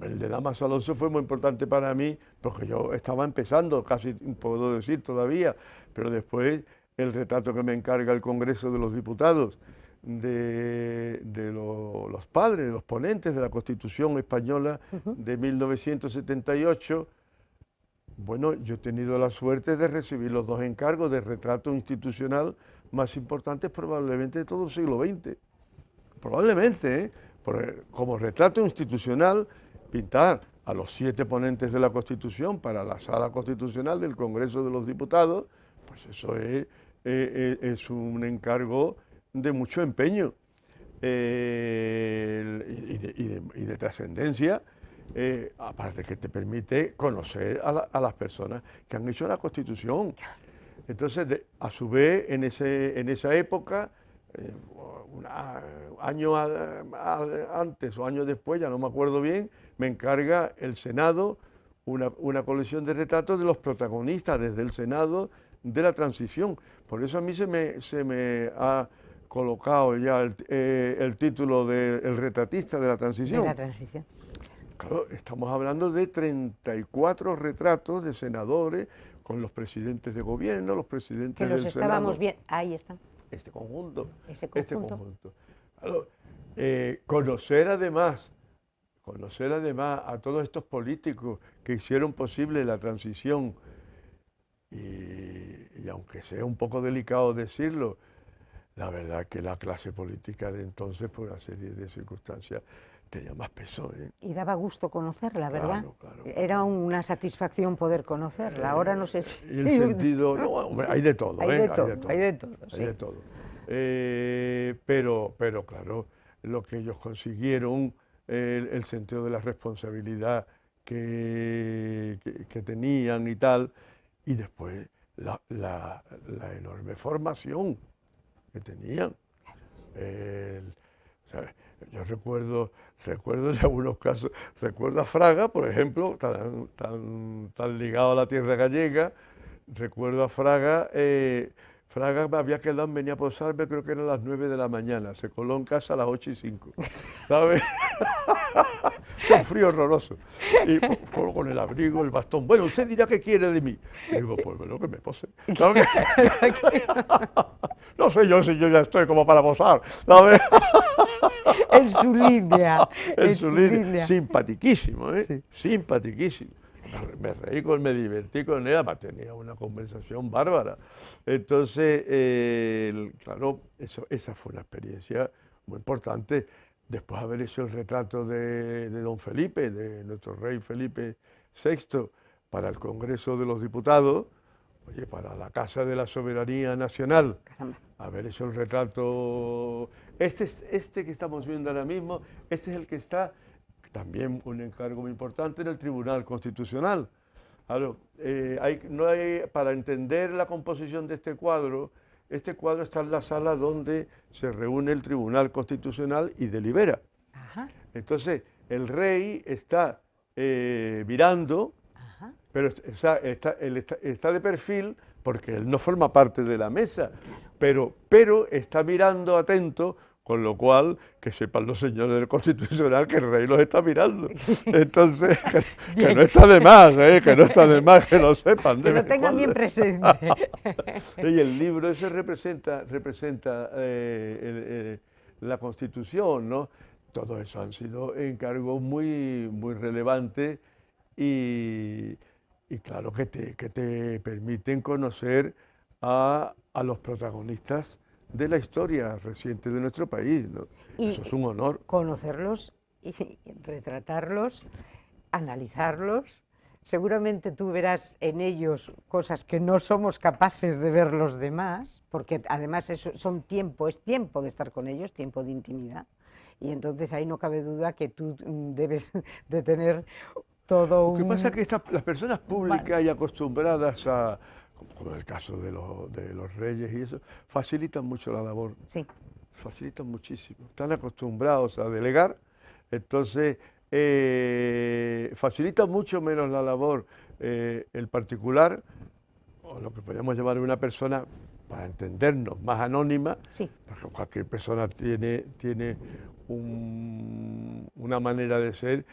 El de Damaso Alonso fue muy importante para mí porque yo estaba empezando, casi puedo decir todavía, pero después el retrato que me encarga el Congreso de los Diputados de los padres, los ponentes de la Constitución Española de 1978, bueno, yo he tenido la suerte de recibir los dos encargos de retrato institucional más importantes probablemente de todo el siglo XX. Probablemente, como retrato institucional, pintar a los 7 ponentes de la Constitución para la Sala Constitucional del Congreso de los Diputados, pues eso es un encargo de mucho empeño y de trascendencia. Aparte que te permite conocer a las personas que han hecho la Constitución. Entonces, a su vez, en esa época, eh, año antes o año después, ya no me acuerdo bien, me encarga el Senado una colección de retratos de los protagonistas desde el Senado de la transición. Por eso a mí se me ha colocado ya el título de El retratista de la De la transición. transición. Claro, estamos hablando de 34 retratos de senadores con los presidentes de gobierno, los Que presidentes los del estábamos Senado, viendo. Ahí están, este conjunto, ese este conjunto. conjunto. Claro, conocer además a todos estos políticos que hicieron posible la transición, y aunque sea un poco delicado decirlo, la verdad que la clase política de entonces, por una serie de circunstancias, tenía más peso, ¿eh? Y daba gusto conocerla, ¿verdad? Claro, claro, Era claro. una satisfacción poder conocerla. Ahora no sé si... Y el sentido, no, hombre, hay de todo, Hay ¿eh? de Hay de todo, todo, hay de todo, hay sí. de todo. Pero claro, lo que ellos consiguieron, el sentido de la responsabilidad que tenían y tal, y después la enorme formación que tenían. El- ¿Sabes? Yo recuerdo en algunos casos, recuerdo a Fraga, por ejemplo, tan ligado a la tierra gallega, recuerdo a Fraga, Fraga me había quedado en venir a posarme, creo que eran las 9 de la mañana, se coló en casa a las 8:05, ¿sabes? Un frío horroroso. Y con el abrigo, el bastón. Bueno, usted dirá qué quiere de mí. Digo, pues bueno, que me pose. ¿Sabes? No sé yo si yo ya estoy como para posar, ¿sabes? En su línea, En en su su línea. línea. Simpatiquísimo, ¿eh? Sí. Simpatiquísimo. Me reí me divertí con él, además tenía una conversación bárbara. Entonces, claro, esa fue una experiencia muy importante. Después de haber hecho el retrato de don Felipe, de nuestro rey Felipe VI, para el Congreso de los Diputados, oye, para la Casa de la Soberanía Nacional, Caramba. haber hecho el retrato, este que estamos viendo ahora mismo, este es el que está, también un encargo muy importante, en el Tribunal Constitucional. Claro, para entender la composición de este cuadro está en la sala donde se reúne el Tribunal Constitucional y delibera. Ajá, Entonces, el rey está mirando, ajá. pero él está de perfil porque él no forma parte de la mesa, pero está mirando atento, con lo cual que sepan los señores del Constitucional que el rey los está mirando. Entonces, que no Bien. está de más, que no está de más que lo sepan de Que lo vez en tengan bien cuando. presente. Y el libro ese representa la Constitución, ¿no? Todo eso han sido encargos muy, muy relevantes y, y claro que te permiten conocer a los protagonistas de la historia reciente de nuestro país, ¿no? Eso es Y un honor. conocerlos y retratarlos, analizarlos. Seguramente tú verás en ellos cosas que no somos capaces de ver los demás, porque además son tiempo, es tiempo de estar con ellos, tiempo de intimidad. Y entonces ahí no cabe duda que tú debes de tener todo Lo que pasa es un... que las personas públicas y acostumbradas como en el caso de los reyes y eso, facilitan mucho la labor, Sí, facilitan muchísimo. Están acostumbrados a delegar, entonces facilita mucho menos la labor el particular, o lo que podríamos llamar una persona, para entendernos, más anónima, sí. porque cualquier persona tiene una manera de ser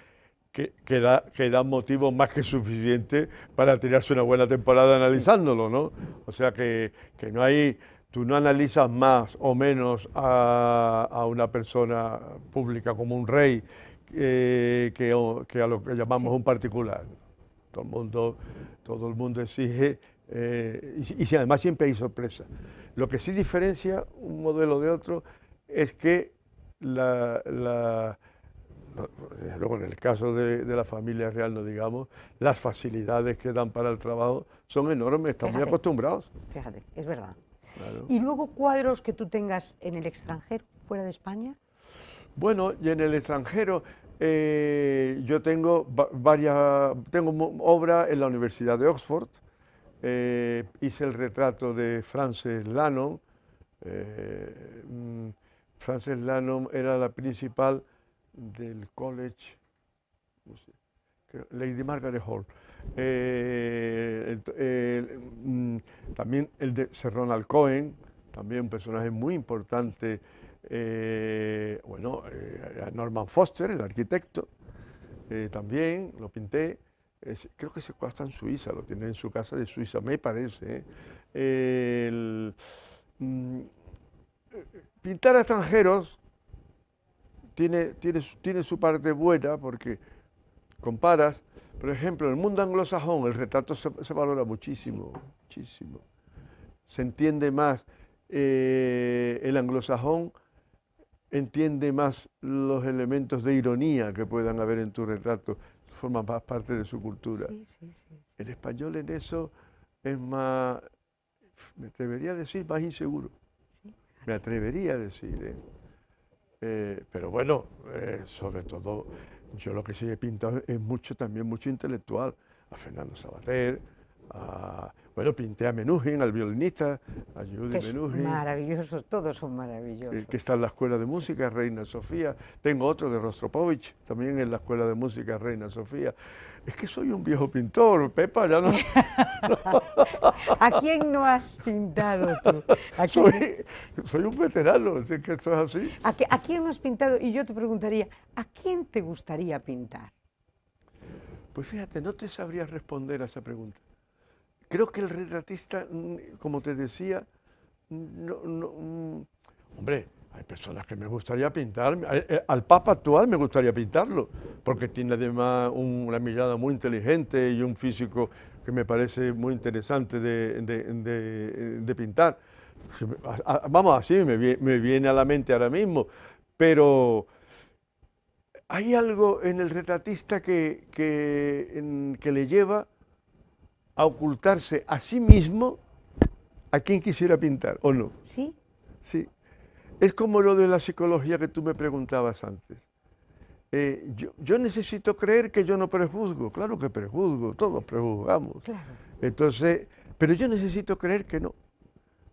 que da motivos más que suficientes para tirarse una buena temporada Sí. analizándolo, ¿no? O sea que no hay, tú no analizas más o menos a una persona pública como un rey que a lo que llamamos Sí. un particular. Todo el mundo exige, y además siempre hay sorpresa. Lo que sí diferencia un modelo de otro es que desde luego en el caso de la familia real, no digamos, las facilidades que dan para el trabajo son enormes, están muy Fíjate, acostumbrados. fíjate, es verdad. Claro. Y luego cuadros que tú tengas en el extranjero, fuera de España. Bueno, y en el extranjero yo tengo obra en la Universidad de Oxford, hice el retrato de Frances Lannon, Frances Lanham era la principal del college, no sé, Lady Margaret Hall. También el de Sir Ronald Cohen, también un personaje muy importante. Norman Foster, el arquitecto, también lo pinté. Creo que se está en Suiza, lo tiene en su casa de Suiza, me parece. Pintar a extranjeros tiene su parte buena porque comparas, por ejemplo, en el mundo anglosajón el retrato se valora muchísimo, muchísimo. Se entiende más, el anglosajón entiende más los elementos de ironía que puedan haber en tu retrato, forman más parte de su cultura. Sí. El español en eso es más, me atrevería a decir, más inseguro. Sí. Me atrevería a decir, pero bueno, sobre todo, yo lo que sí he pintado es también mucho intelectual. A Fernando Savater, pinté a Menuhin, al violinista, a Judy Menuhin. Maravillosos, todos son maravillosos. Que está en la Escuela de Música Reina Sofía. Tengo otro de Rostropovich, también en la Escuela de Música Reina Sofía. Es que soy un viejo pintor, Pepa, ya no... ¿A quién no has pintado tú? Soy un veterano, así que esto es así. ¿A quién no has pintado? Y yo te preguntaría, ¿a quién te gustaría pintar? Pues fíjate, no te sabría responder a esa pregunta. Creo que el retratista, como te decía, hombre, hay personas que me gustaría pintar. Al Papa actual me gustaría pintarlo, porque tiene además una mirada muy inteligente y un físico que me parece muy interesante de pintar. Vamos, así me viene a la mente ahora mismo, pero hay algo en el retratista que le lleva a ocultarse a sí mismo a quien quisiera pintar, ¿o no? Sí. Sí. Es como lo de la psicología que tú me preguntabas antes. Yo necesito creer que yo no prejuzgo, claro que prejuzgo, todos prejuzgamos. Claro. Entonces, pero yo necesito creer que no.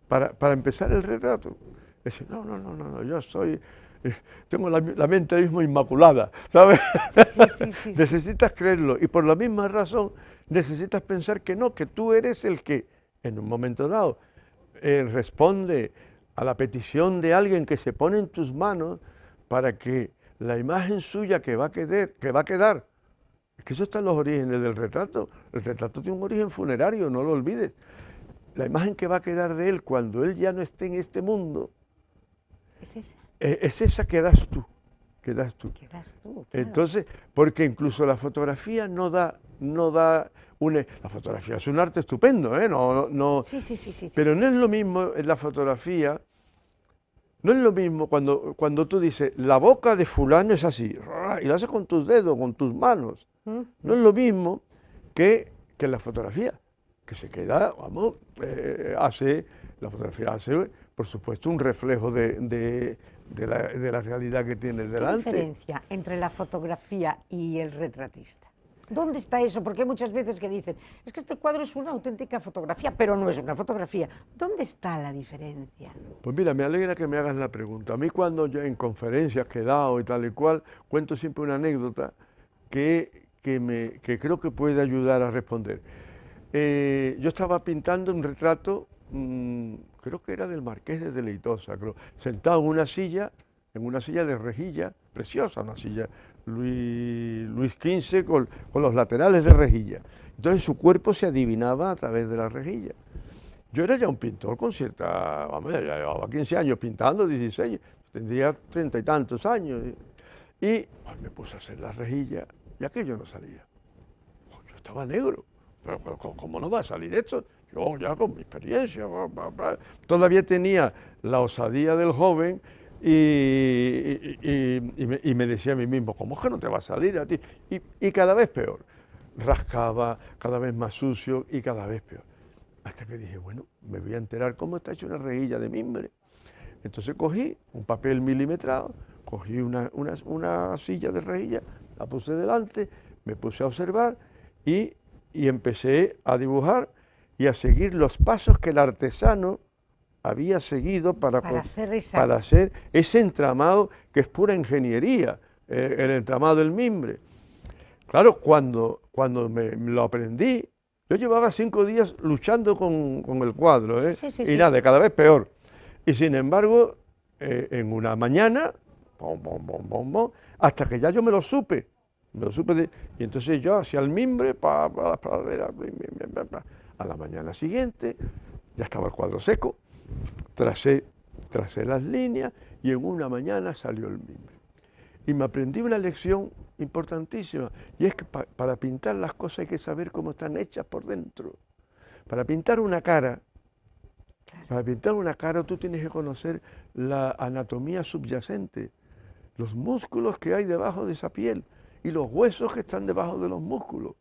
Para empezar el retrato, es decir, no, yo tengo la mente mismo inmaculada, ¿sabes? Sí. Necesitas creerlo y por la misma razón necesitas pensar que no, que tú eres el que en un momento dado responde a la petición de alguien que se pone en tus manos para que la imagen suya que va a quedar, es que eso está en los orígenes del retrato. El retrato tiene un origen funerario, no lo olvides. La imagen que va a quedar de él cuando él ya no esté en este mundo, es esa que das tú. Claro. Entonces, porque incluso la fotografía no da la fotografía es un arte estupendo, Sí. Pero no es lo mismo en la fotografía, no es lo mismo cuando tú dices, la boca de fulano es así, y lo haces con tus dedos, con tus manos. No es lo mismo que en la fotografía, que se queda, la fotografía hace, por supuesto, un reflejo de la realidad que tiene delante. ¿Qué diferencia entre la fotografía y el retratista? ¿Dónde está eso? Porque hay muchas veces que dicen, es que este cuadro es una auténtica fotografía, pero no es una fotografía. ¿Dónde está la diferencia? Pues mira, me alegra que me hagas la pregunta. A mí cuando yo en conferencias que he dado y tal y cual, cuento siempre una anécdota que creo que puede ayudar a responder. Yo estaba pintando un retrato, creo que era del Marqués de Deleitosa, sentado en una silla de rejilla, preciosa, una silla Luis XV con los laterales de rejilla. Entonces su cuerpo se adivinaba a través de la rejilla. Yo era ya un pintor con cierta, ya llevaba 15 años pintando, 16, tendría 30 y tantos años. Y pues, me puse a hacer la rejilla y aquello no salía. Yo estaba negro, pero ¿cómo no va a salir esto? Yo ya con mi experiencia, todavía tenía la osadía del joven y me decía a mí mismo, ¿cómo es que no te va a salir a ti? Y cada vez peor, rascaba, cada vez más sucio y cada vez peor. Hasta que dije, bueno, me voy a enterar cómo está hecha una rejilla de mimbre. Entonces cogí un papel milimetrado, cogí una silla de rejilla, la puse delante, me puse a observar y empecé a dibujar y a seguir los pasos que el artesano había seguido para para hacer ese entramado que es pura ingeniería, el entramado del mimbre. Claro, cuando me lo aprendí, yo llevaba 5 días luchando con el cuadro, ¿eh? Sí, sí, Y sí. nada, cada vez peor. Y sin embargo, en una mañana, pom, pom, pom, pom, pom, hasta que ya yo me lo supe. Y entonces yo hacía el mimbre, a la mañana siguiente, ya estaba el cuadro seco, tracé las líneas y en una mañana salió el mimbre. Y me aprendí una lección importantísima, y es que para pintar las cosas hay que saber cómo están hechas por dentro. Para pintar una cara, tú tienes que conocer la anatomía subyacente, los músculos que hay debajo de esa piel y los huesos que están debajo de los músculos.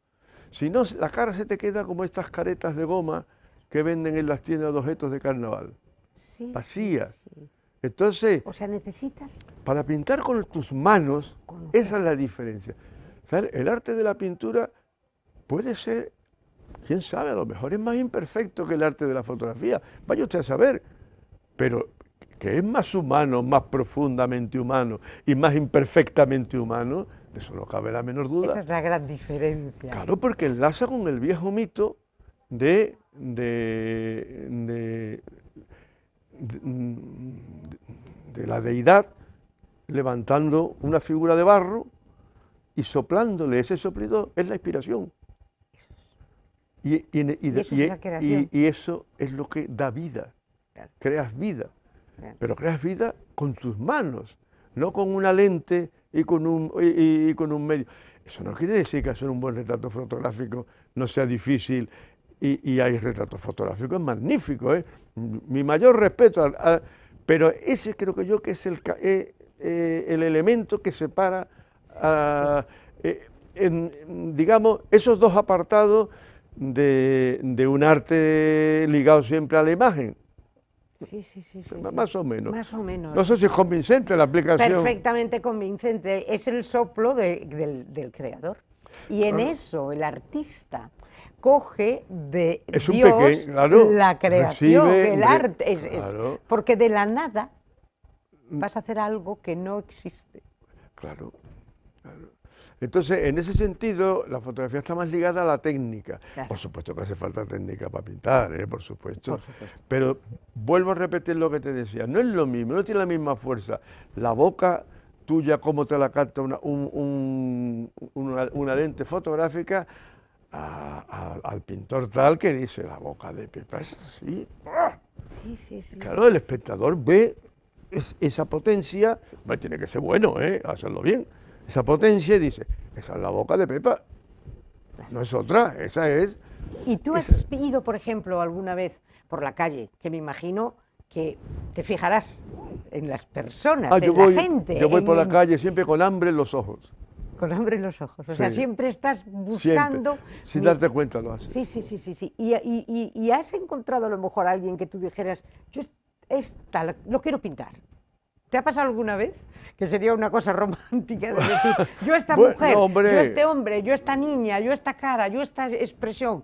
Si no, la cara se te queda como estas caretas de goma que venden en las tiendas de objetos de carnaval, Sí, vacías. sí, sí. Entonces, O sea, necesitas para pintar con tus manos, conocer. esa es la diferencia. ¿Sabes? El arte de la pintura puede ser, quién sabe, a lo mejor es más imperfecto que el arte de la fotografía, vaya usted a saber, pero que es más humano, más profundamente humano y más imperfectamente humano, de eso no cabe la menor duda. Esa es la gran diferencia. Claro, porque enlaza con el viejo mito de, de, de- de la deidad levantando una figura de barro y soplándole, ese soplido es la inspiración. Eso es la creación. Y eso es lo que da vida, Claro, creas vida, claro. pero creas vida con tus manos, no con una lente y con un medio. Eso no quiere decir que hacer un buen retrato fotográfico no sea difícil, y hay retratos fotográficos magníficos, ¿eh? Mi mayor respeto, pero ese creo que yo que es el elemento que separa, digamos, esos dos apartados de un arte ligado siempre a la imagen. Sí, sí, sí, sí, Más o menos. Más o menos. No sé si es convincente la aplicación. Perfectamente convincente. Es el soplo del creador. Y en eso el artista coge de Es un Dios pequeño, claro, la creación, recibe el arte. claro. Porque de la nada vas a hacer algo que no existe. Claro, claro. Entonces, en ese sentido, la fotografía está más ligada a la técnica. Claro. Por supuesto que hace falta técnica para pintar, por supuesto. Por supuesto. Pero vuelvo a repetir lo que te decía, no es lo mismo, no tiene la misma fuerza. La boca tuya, como te la capta una lente fotográfica, al pintor tal que dice, la boca de Pepa es así. ¡Ah! Sí, sí, sí. Claro, el espectador ve esa potencia, bueno, tiene que ser bueno, hacerlo bien. Esa potencia y dice, esa es la boca de Pepa, no es otra, esa es. ¿Y tú has ido, por ejemplo, alguna vez por la calle, que me imagino que te fijarás en las personas, en la gente? Yo voy por la calle siempre con hambre en los ojos. Con hambre en los ojos, o sea, Sí. siempre estás buscando... Siempre. Sin darte cuenta lo haces. Sí, sí, sí, sí, sí. Y has encontrado a lo mejor a alguien que tú dijeras, yo lo quiero pintar. ¿Te ha pasado alguna vez? Que sería una cosa romántica de decir, yo esta Bueno, mujer, hombre. yo este hombre, yo esta niña, yo esta cara, yo esta expresión.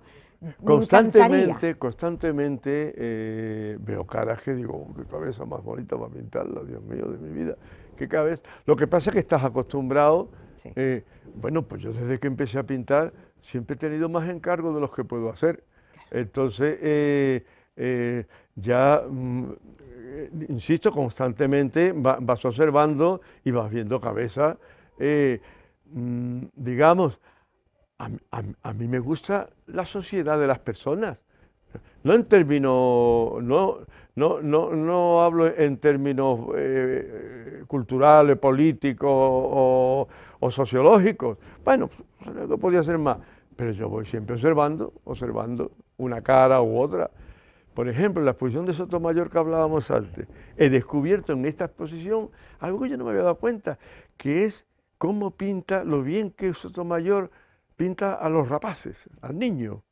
Me encantaría. Constantemente veo caras que digo, qué cabeza más bonita para pintarla, Dios mío, de mi vida. Qué cabeza. Lo que pasa es que estás acostumbrado. Sí. Bueno, pues yo desde que empecé a pintar siempre he tenido más encargos de los que puedo hacer. Entonces, ya, insisto, constantemente vas observando y vas viendo cabeza. Digamos, a mí me gusta la sociedad de las personas. No en términos, no hablo en términos culturales, políticos o sociológicos. Bueno, no podía ser más, pero yo voy siempre observando una cara u otra. Por ejemplo, en la exposición de Sotomayor que hablábamos antes, he descubierto en esta exposición algo que yo no me había dado cuenta, que es cómo pinta, lo bien que Sotomayor pinta a los rapaces, al niño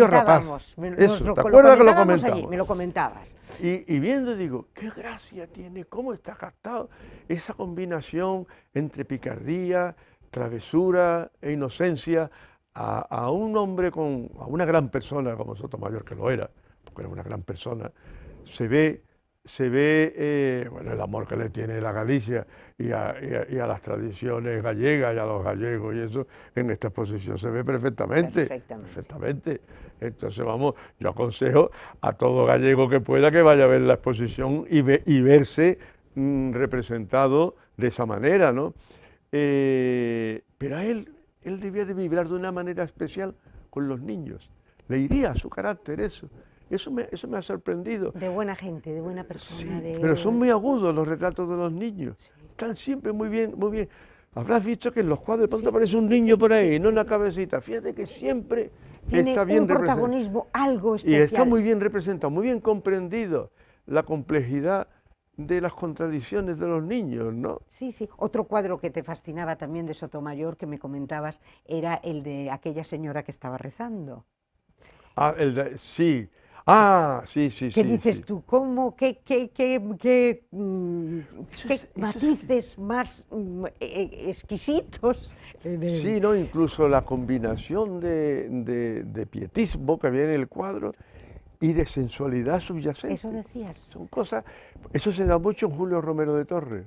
rapaz. Eso, ¿te acuerdas que lo comentamos? Allí, me lo comentabas. Y viendo digo, qué gracia tiene, cómo está captado esa combinación entre picardía, travesura e inocencia a un hombre a una gran persona como Sotomayor, que lo era, porque era una gran persona, se ve bueno, el amor que le tiene la Galicia y a las tradiciones gallegas y a los gallegos y eso en esta exposición se ve perfectamente, Perfectamente. perfectamente. Entonces vamos, yo aconsejo a todo gallego que pueda que vaya a ver la exposición y verse representado de esa manera, ¿no? Pero a él debía de vibrar de una manera especial con los niños. Le iría a su carácter eso. Eso me ha sorprendido. De buena gente, de buena Sí, persona. pero son muy agudos los retratos de los niños. Sí. Están siempre muy bien, muy bien. Habrás visto que en los cuadros de pronto Sí, aparece un sí, niño sí, por ahí, sí, no sí. una cabecita. Fíjate que siempre Tiene está bien un representado. protagonismo algo Y está especial. muy bien representado, muy bien comprendido la complejidad de las contradicciones de los niños, ¿no? Sí, sí. Otro cuadro que te fascinaba también de Sotomayor, que me comentabas, era el de aquella señora que estaba rezando. Ah, sí. Ah, sí, sí, ¿Qué sí, dices sí. tú? ¿Cómo, Eso qué es matices más exquisitos en el... sí, ¿no? Incluso la combinación de pietismo que viene en el cuadro y de sensualidad Eso subyacente. decías. Son cosas, eso se da mucho en Julio Romero de Torres.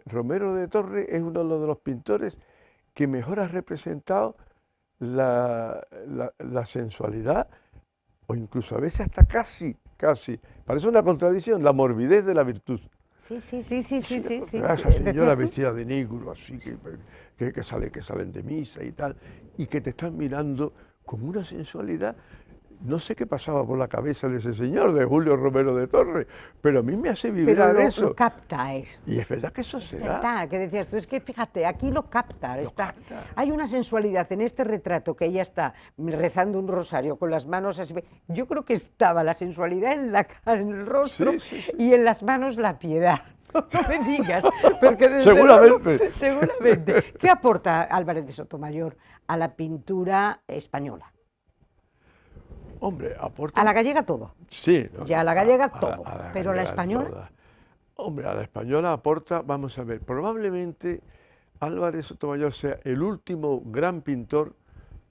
Romero de Torres es uno de los pintores que mejor ha representado la sensualidad o incluso a veces hasta casi, parece una contradicción, la morbidez de la virtud. Sí, sí, sí, sí, sí, Sí, sí, sí. esa señora ¿Decías tú? vestida de negro, así que salen de misa y tal, y que te están mirando con una sensualidad. No sé qué pasaba por la cabeza de ese señor, de Julio Romero de Torres, pero a mí me hace Pero vibrar lo eso. capta eso. Y es verdad que eso Es se da, verdad, que decías tú, es que fíjate, aquí lo capta, lo capta. hay una sensualidad en este retrato que ella está rezando un rosario con las manos así. Yo creo que estaba la sensualidad en la cara, en el rostro Sí, sí, sí. y en las manos la piedad. No me digas, porque desde luego, Seguramente. seguramente. ¿Qué aporta Álvarez de Sotomayor a la pintura española? Hombre, A aporta. la gallega todo, Sí, no, ya a no, la gallega todo, a la pero la gallega española, toda. Hombre, a la española aporta, vamos a ver, probablemente Álvarez Sotomayor sea el último gran pintor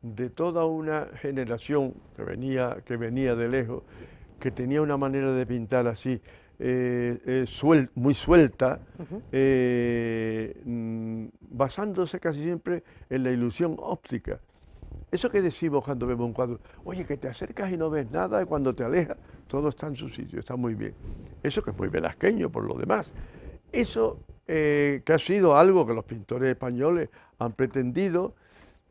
de toda una generación que venía de lejos, que tenía una manera de pintar así, muy suelta, ujú, basándose casi siempre en la ilusión óptica. Eso que decimos cuando vemos un cuadro, oye, que te acercas y no ves nada, y cuando te alejas, todo está en su sitio, está muy bien. Eso que es muy velasqueño por lo demás. Eso que ha sido algo que los pintores españoles han pretendido,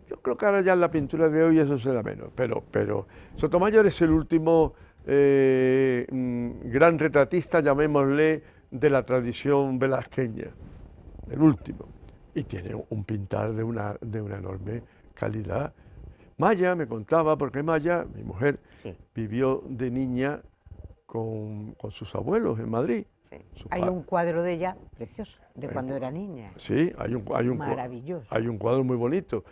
yo creo que ahora ya en la pintura de hoy eso se da menos, pero Sotomayor es el último gran retratista, llamémosle, de la tradición velasqueña, el último. Y tiene un pintar de una enorme calidad. Maya me contaba, porque Maya, mi mujer, sí. vivió de niña con sus abuelos en Madrid. Sí. Su Hay pa- un cuadro de ella precioso, de hay un cuando cu- era niña. sí, Maravilloso. hay un cuadro muy bonito.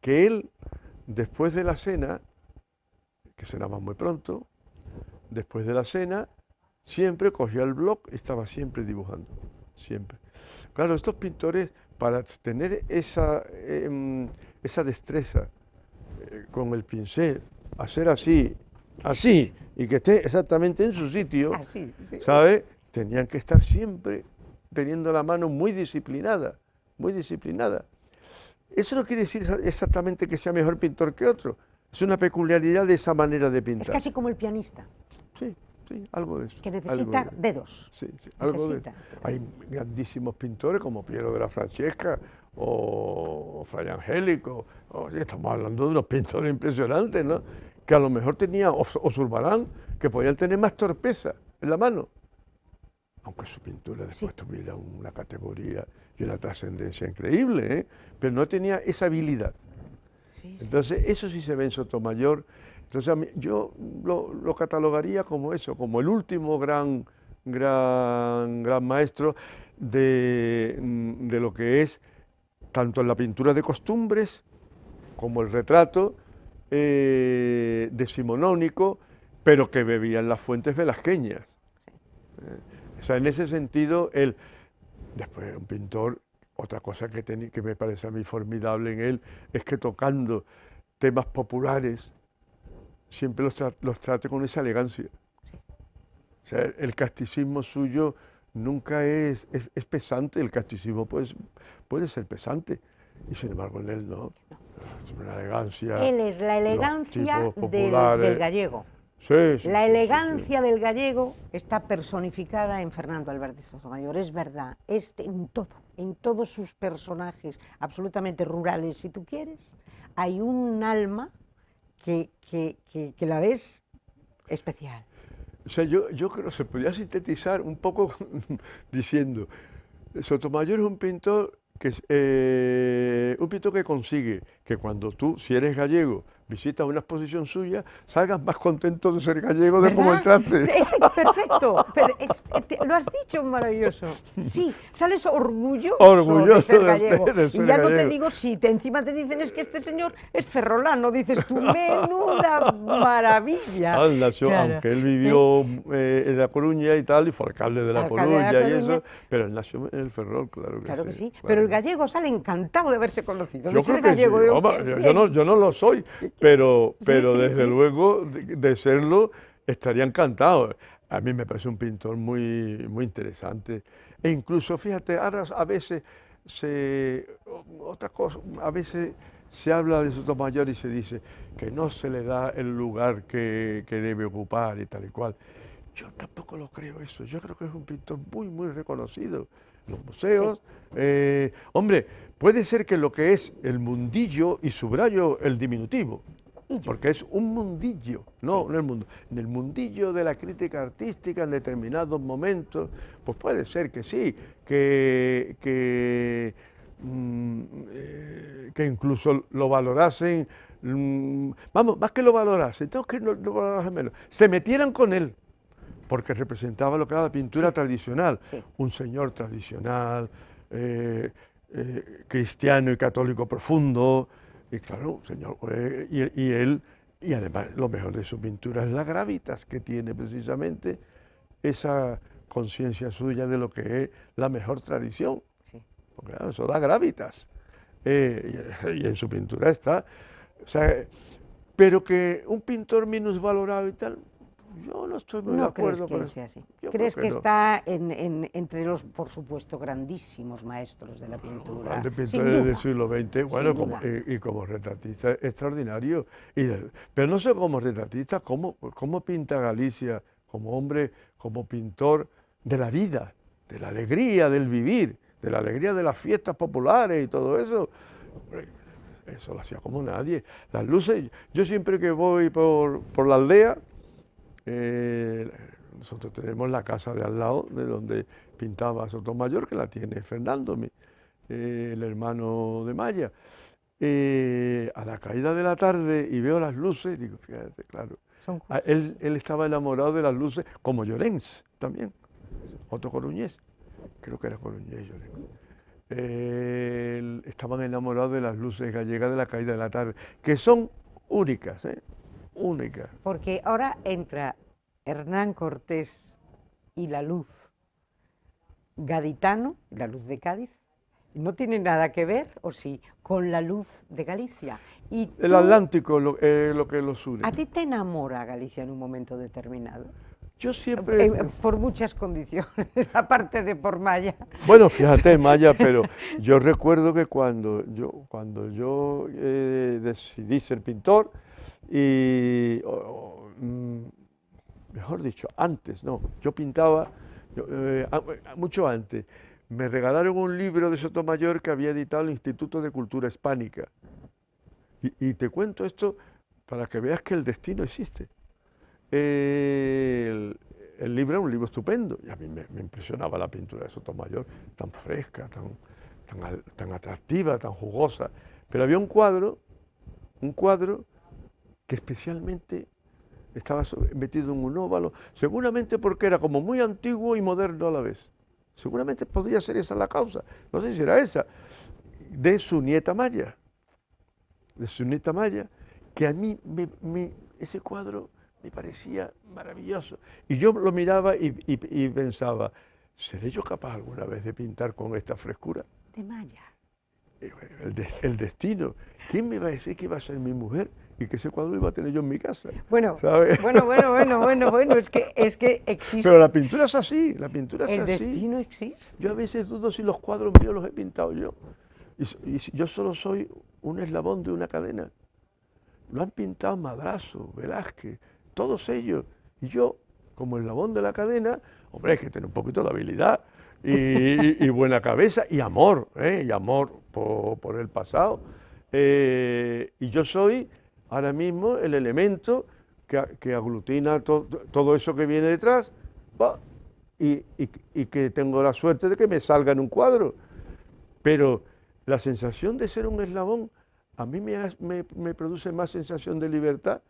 Que él, después de la cena, que cenaba muy pronto, después de la cena, siempre cogía el bloc y estaba siempre dibujando, siempre. Claro, estos pintores, para tener esa destreza con el pincel, hacer así, y que esté exactamente en su sitio, Así, sí. ¿sabes? Tenían que estar siempre teniendo la mano muy disciplinada, muy disciplinada. Eso no quiere decir exactamente que sea mejor pintor que otro, es una peculiaridad de esa manera de Es pintar. casi como el pianista, Sí, sí, algo de eso. que Algo necesita de eso. dedos. Sí, sí, algo de Necesita. Hay grandísimos pintores como Piero de la Francesca o Fray Angélico. Oye, estamos hablando de unos pintores impresionantes, ¿no? Que a lo mejor tenía, o Zurbarán, que podían tener más torpeza en la mano. Aunque su pintura Sí, después tuviera una categoría y una trascendencia increíble, ¿eh? Pero no tenía esa habilidad. sí, sí. Entonces, eso sí se ve en Sotomayor. Entonces, yo lo catalogaría como eso, como el último gran maestro de lo que es tanto en la pintura de costumbres como el retrato decimonónico, pero que bebía en las fuentes velasqueñas. O sea, en ese sentido, él, después un pintor, otra cosa que me parece a mí formidable en él, es que tocando temas populares, siempre los trate con esa elegancia. Sí. O sea, el casticismo suyo nunca es pesante, el casticismo puede ser pesante, y sin embargo en él no. Es una elegancia, Él es la los elegancia tipos del populares. gallego. Sí, sí, La sí, sí, elegancia del gallego está personificada en Fernando Alberti Sotomayor, es verdad, es en todos sus personajes, absolutamente rurales, si tú quieres, hay un alma que la ves especial. O sea, yo creo que se podría sintetizar un poco diciendo, Sotomayor es un pintor que consigue que cuando tú, si eres gallego, visitas una exposición suya, salgas más contento de ser gallego de cómo ¿Verdad? entraste. Es perfecto, pero lo has dicho maravilloso. Sí, sales orgulloso de ser gallego. De Y ser ya no te gallego. digo si encima te dicen es que este señor es ferrolano, dices tú, menuda maravilla. Él nació, Claro. aunque él ¿Eh? vivió en La Coruña y tal, y fue alcalde de La Alcalde de La Coruña y Coruña, eso, pero él nació en el Ferrol, claro claro que que sí. sí. Pero Claro el que sí. gallego sale encantado de haberse conocido, de Yo ser creo que sí. gallego. Digo, Vamos, qué yo bien. no lo soy, Sí, pero sí, desde sí. luego de serlo estaría encantado. A mí me parece un pintor muy interesante. E incluso, fíjate, ahora a veces otra cosa, a veces se habla de Sotomayor y se dice que no se le da el lugar que debe ocupar y tal y cual. Yo tampoco lo creo eso. Yo creo que es un pintor muy reconocido en los Sí. museos. Hombre, puede ser que lo que es el mundillo, y subrayo el diminutivo, Y yo. porque es un mundillo, Sí. no el mundo, en el mundillo de la crítica artística en determinados momentos, pues puede ser que sí, que incluso lo valorasen, vamos, más que lo valorasen, tengo que no valorasen menos, se metieran con él porque representaba lo que era la pintura Sí. tradicional, Sí. un señor tradicional, cristiano y católico profundo, y claro, un señor, y él, y además lo mejor de su pintura es la gravitas que tiene precisamente esa conciencia suya de lo que es la mejor tradición, Sí. porque claro, eso da gravitas, y en su pintura está, o sea, pero que un pintor minusvalorado y tal, yo no estoy muy de ¿No crees acuerdo con que eso. sea así? Yo creo ¿Crees que que no. está entre los, por supuesto, grandísimos maestros de la pintura? Grandes Sin pintores del duda, siglo XX, bueno, sin duda. y como retratista extraordinario. Pero no sé como retratista, cómo pinta Galicia como hombre, como pintor de la vida, de la alegría del vivir, de la alegría de las fiestas populares y todo eso. Hombre, eso lo hacía como nadie. Las luces, yo siempre que voy por la aldea, eh, nosotros tenemos la casa de al lado de donde pintaba Sotomayor, que la tiene Fernando, el hermano de Maya. A la caída de la tarde y veo las luces, digo, fíjate, claro, Son, él estaba enamorado de las luces, como Llorens también, otro coruñés, creo que era coruñés Llorens. Estaban enamorados de las luces gallegas de la caída de la tarde, que son únicas, únicas. porque ahora entra Hernán Cortés y la luz gaditano, la luz de Cádiz, no tiene nada que ver, o sí, con la luz de Galicia. Y El tú, Atlántico lo que los une. ¿a ti te enamora Galicia en un momento determinado? Yo siempre, Por muchas condiciones, aparte de por Maya. bueno, fíjate, Maya, pero yo recuerdo que cuando yo decidí ser pintor, mejor dicho, antes, no, yo pintaba mucho antes. Me regalaron un libro de Sotomayor que había editado el Instituto de Cultura Hispánica. Y te cuento esto para que veas que el destino existe. El, el libro era un libro estupendo y a mí me impresionaba la pintura de Sotomayor, tan fresca, tan atractiva, tan jugosa. Pero había un cuadro que especialmente estaba metido en un óvalo, seguramente porque era como muy antiguo y moderno a la vez. Seguramente podría ser esa la causa, no sé si era esa, de su nieta Maya, que a mí ese cuadro me parecía maravilloso. Y yo lo miraba y pensaba, ¿seré yo capaz alguna vez de pintar con esta frescura? De Maya. El destino. ¿Quién me va a decir que iba a ser mi mujer y que ese cuadro lo iba a tener yo en mi casa. Bueno, ¿Sabes? bueno, es que existe. Pero la pintura es así, la pintura es El así. destino existe. Yo a veces dudo si los cuadros míos los he pintado yo. Y si yo solo soy un eslabón de una cadena. Lo han pintado Madrazo, Velázquez, todos ellos. Y yo, como eslabón de la cadena, hombre, hay que tener un poquito de habilidad y buena cabeza y amor por el pasado. Y yo soy ahora mismo el elemento que aglutina todo eso que viene detrás, y que tengo la suerte de que me salga en un cuadro. Pero la sensación de ser un eslabón a mí me produce más sensación de libertad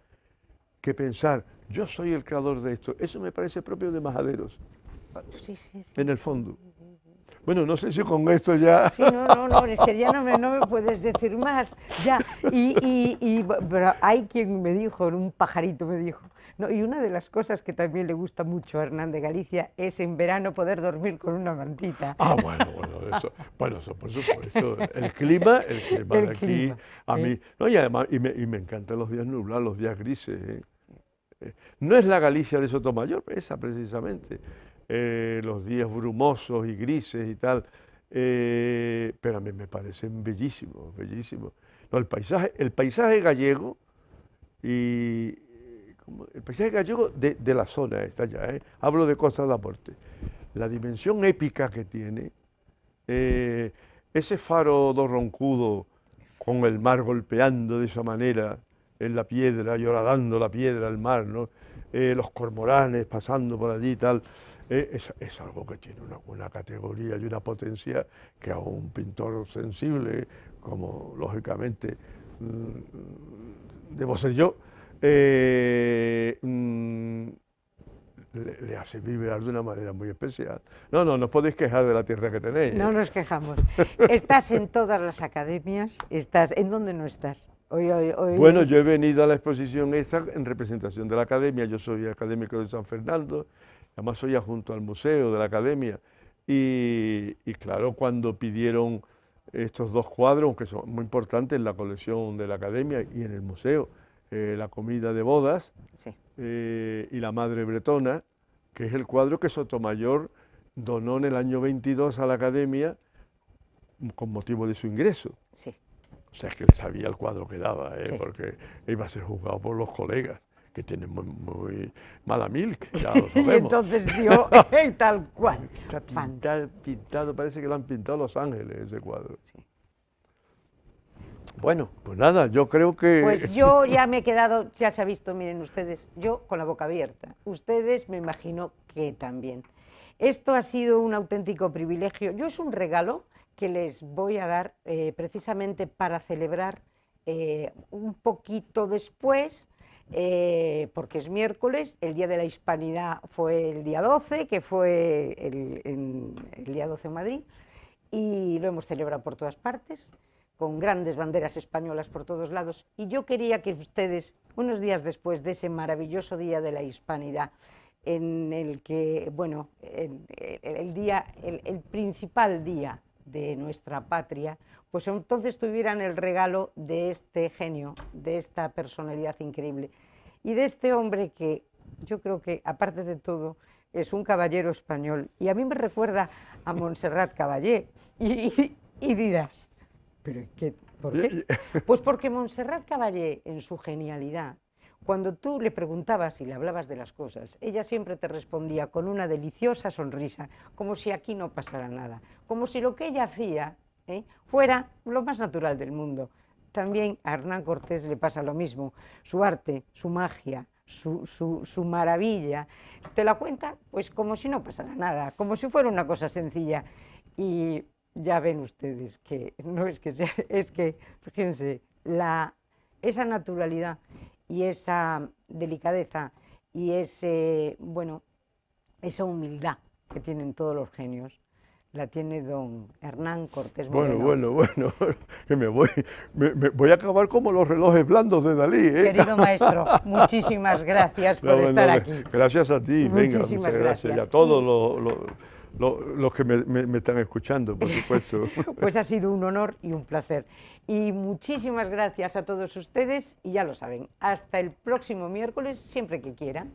que pensar, yo soy el creador de esto. Eso me parece propio de majaderos, Sí, sí, sí. en el fondo. Bueno, no sé si con esto ya... Sí, no, es que ya no me puedes decir más. Ya, pero hay quien me dijo, un pajarito me dijo, no, y una de las cosas que también le gusta mucho a Hernán de Galicia es en verano poder dormir con una mantita. Ah, eso por supuesto. El clima de aquí, clima, a mí... No, y además, y me encantan los días nublados, los días grises. No es la Galicia de Sotomayor, esa precisamente. Los días brumosos y grises y tal, pero a mí me parecen bellísimos, bellísimos. No, el paisaje gallego el paisaje gallego de la zona esta ya, hablo de Costa da Morte, la dimensión épica que tiene, ese faro do Roncudo con el mar golpeando de esa manera en la piedra y horadando la piedra al mar, ¿no? Los cormoranes pasando por allí y tal. Es algo que tiene una categoría y una potencia que a un pintor sensible, como lógicamente debo ser yo, le hace vibrar de una manera muy especial. No os podéis quejar de la tierra que tenéis. No nos quejamos. Estás en todas las academias, ¿en dónde no estás? Bueno, yo he venido a la exposición esta en representación de la academia, yo soy académico de San Fernando, además soy adjunto al museo de la academia, y claro, cuando pidieron estos dos cuadros, que son muy importantes en la colección de la academia y en el museo, La comida de bodas, sí, y La madre bretona, que es el cuadro que Sotomayor donó en el año 22 a la academia con motivo de su ingreso. sí. O sea, es que él sabía el cuadro que daba, Sí. porque iba a ser juzgado por los colegas, que tienen muy mala milk, ya lo sabemos. Y entonces dio tal cual. Está pintado, parece que lo han pintado Los Ángeles, ese cuadro. Sí. Bueno, pues nada, yo creo que... Pues yo ya me he quedado, ya se ha visto, miren ustedes, yo con la boca abierta. Ustedes me imagino que también. Esto ha sido un auténtico privilegio. Yo es un regalo que les voy a dar precisamente para celebrar un poquito después, porque es miércoles, el Día de la Hispanidad fue el día 12, que fue el día 12 en Madrid, y lo hemos celebrado por todas partes, con grandes banderas españolas por todos lados, y yo quería que ustedes, unos días después de ese maravilloso Día de la Hispanidad, en el que, bueno, el principal día de nuestra patria, pues entonces tuvieran el regalo de este genio, de esta personalidad increíble y de este hombre que yo creo que, aparte de todo, es un caballero español y a mí me recuerda a Montserrat Caballé y dirás, ¿pero qué? ¿Por qué? Pues porque Montserrat Caballé, en su genialidad, cuando tú le preguntabas y le hablabas de las cosas, ella siempre te respondía con una deliciosa sonrisa, como si aquí no pasara nada, como si lo que ella hacía fuera lo más natural del mundo. También a Hernán Cortés le pasa lo mismo, su arte, su magia, su maravilla, te la cuenta pues como si no pasara nada, como si fuera una cosa sencilla. Y ya ven ustedes que no es que sea, es que, fíjense, esa naturalidad y esa delicadeza y esa humildad que tienen todos los genios, la tiene don Hernán Cortés Moreno. Bueno, que me voy a acabar como los relojes blandos de Dalí. Querido maestro, muchísimas gracias por estar aquí. Gracias a ti, venga, muchas gracias. Y a todos los que me están escuchando, por supuesto. Pues ha sido un honor y un placer. Y muchísimas gracias a todos ustedes y ya lo saben, hasta el próximo miércoles, siempre que quieran.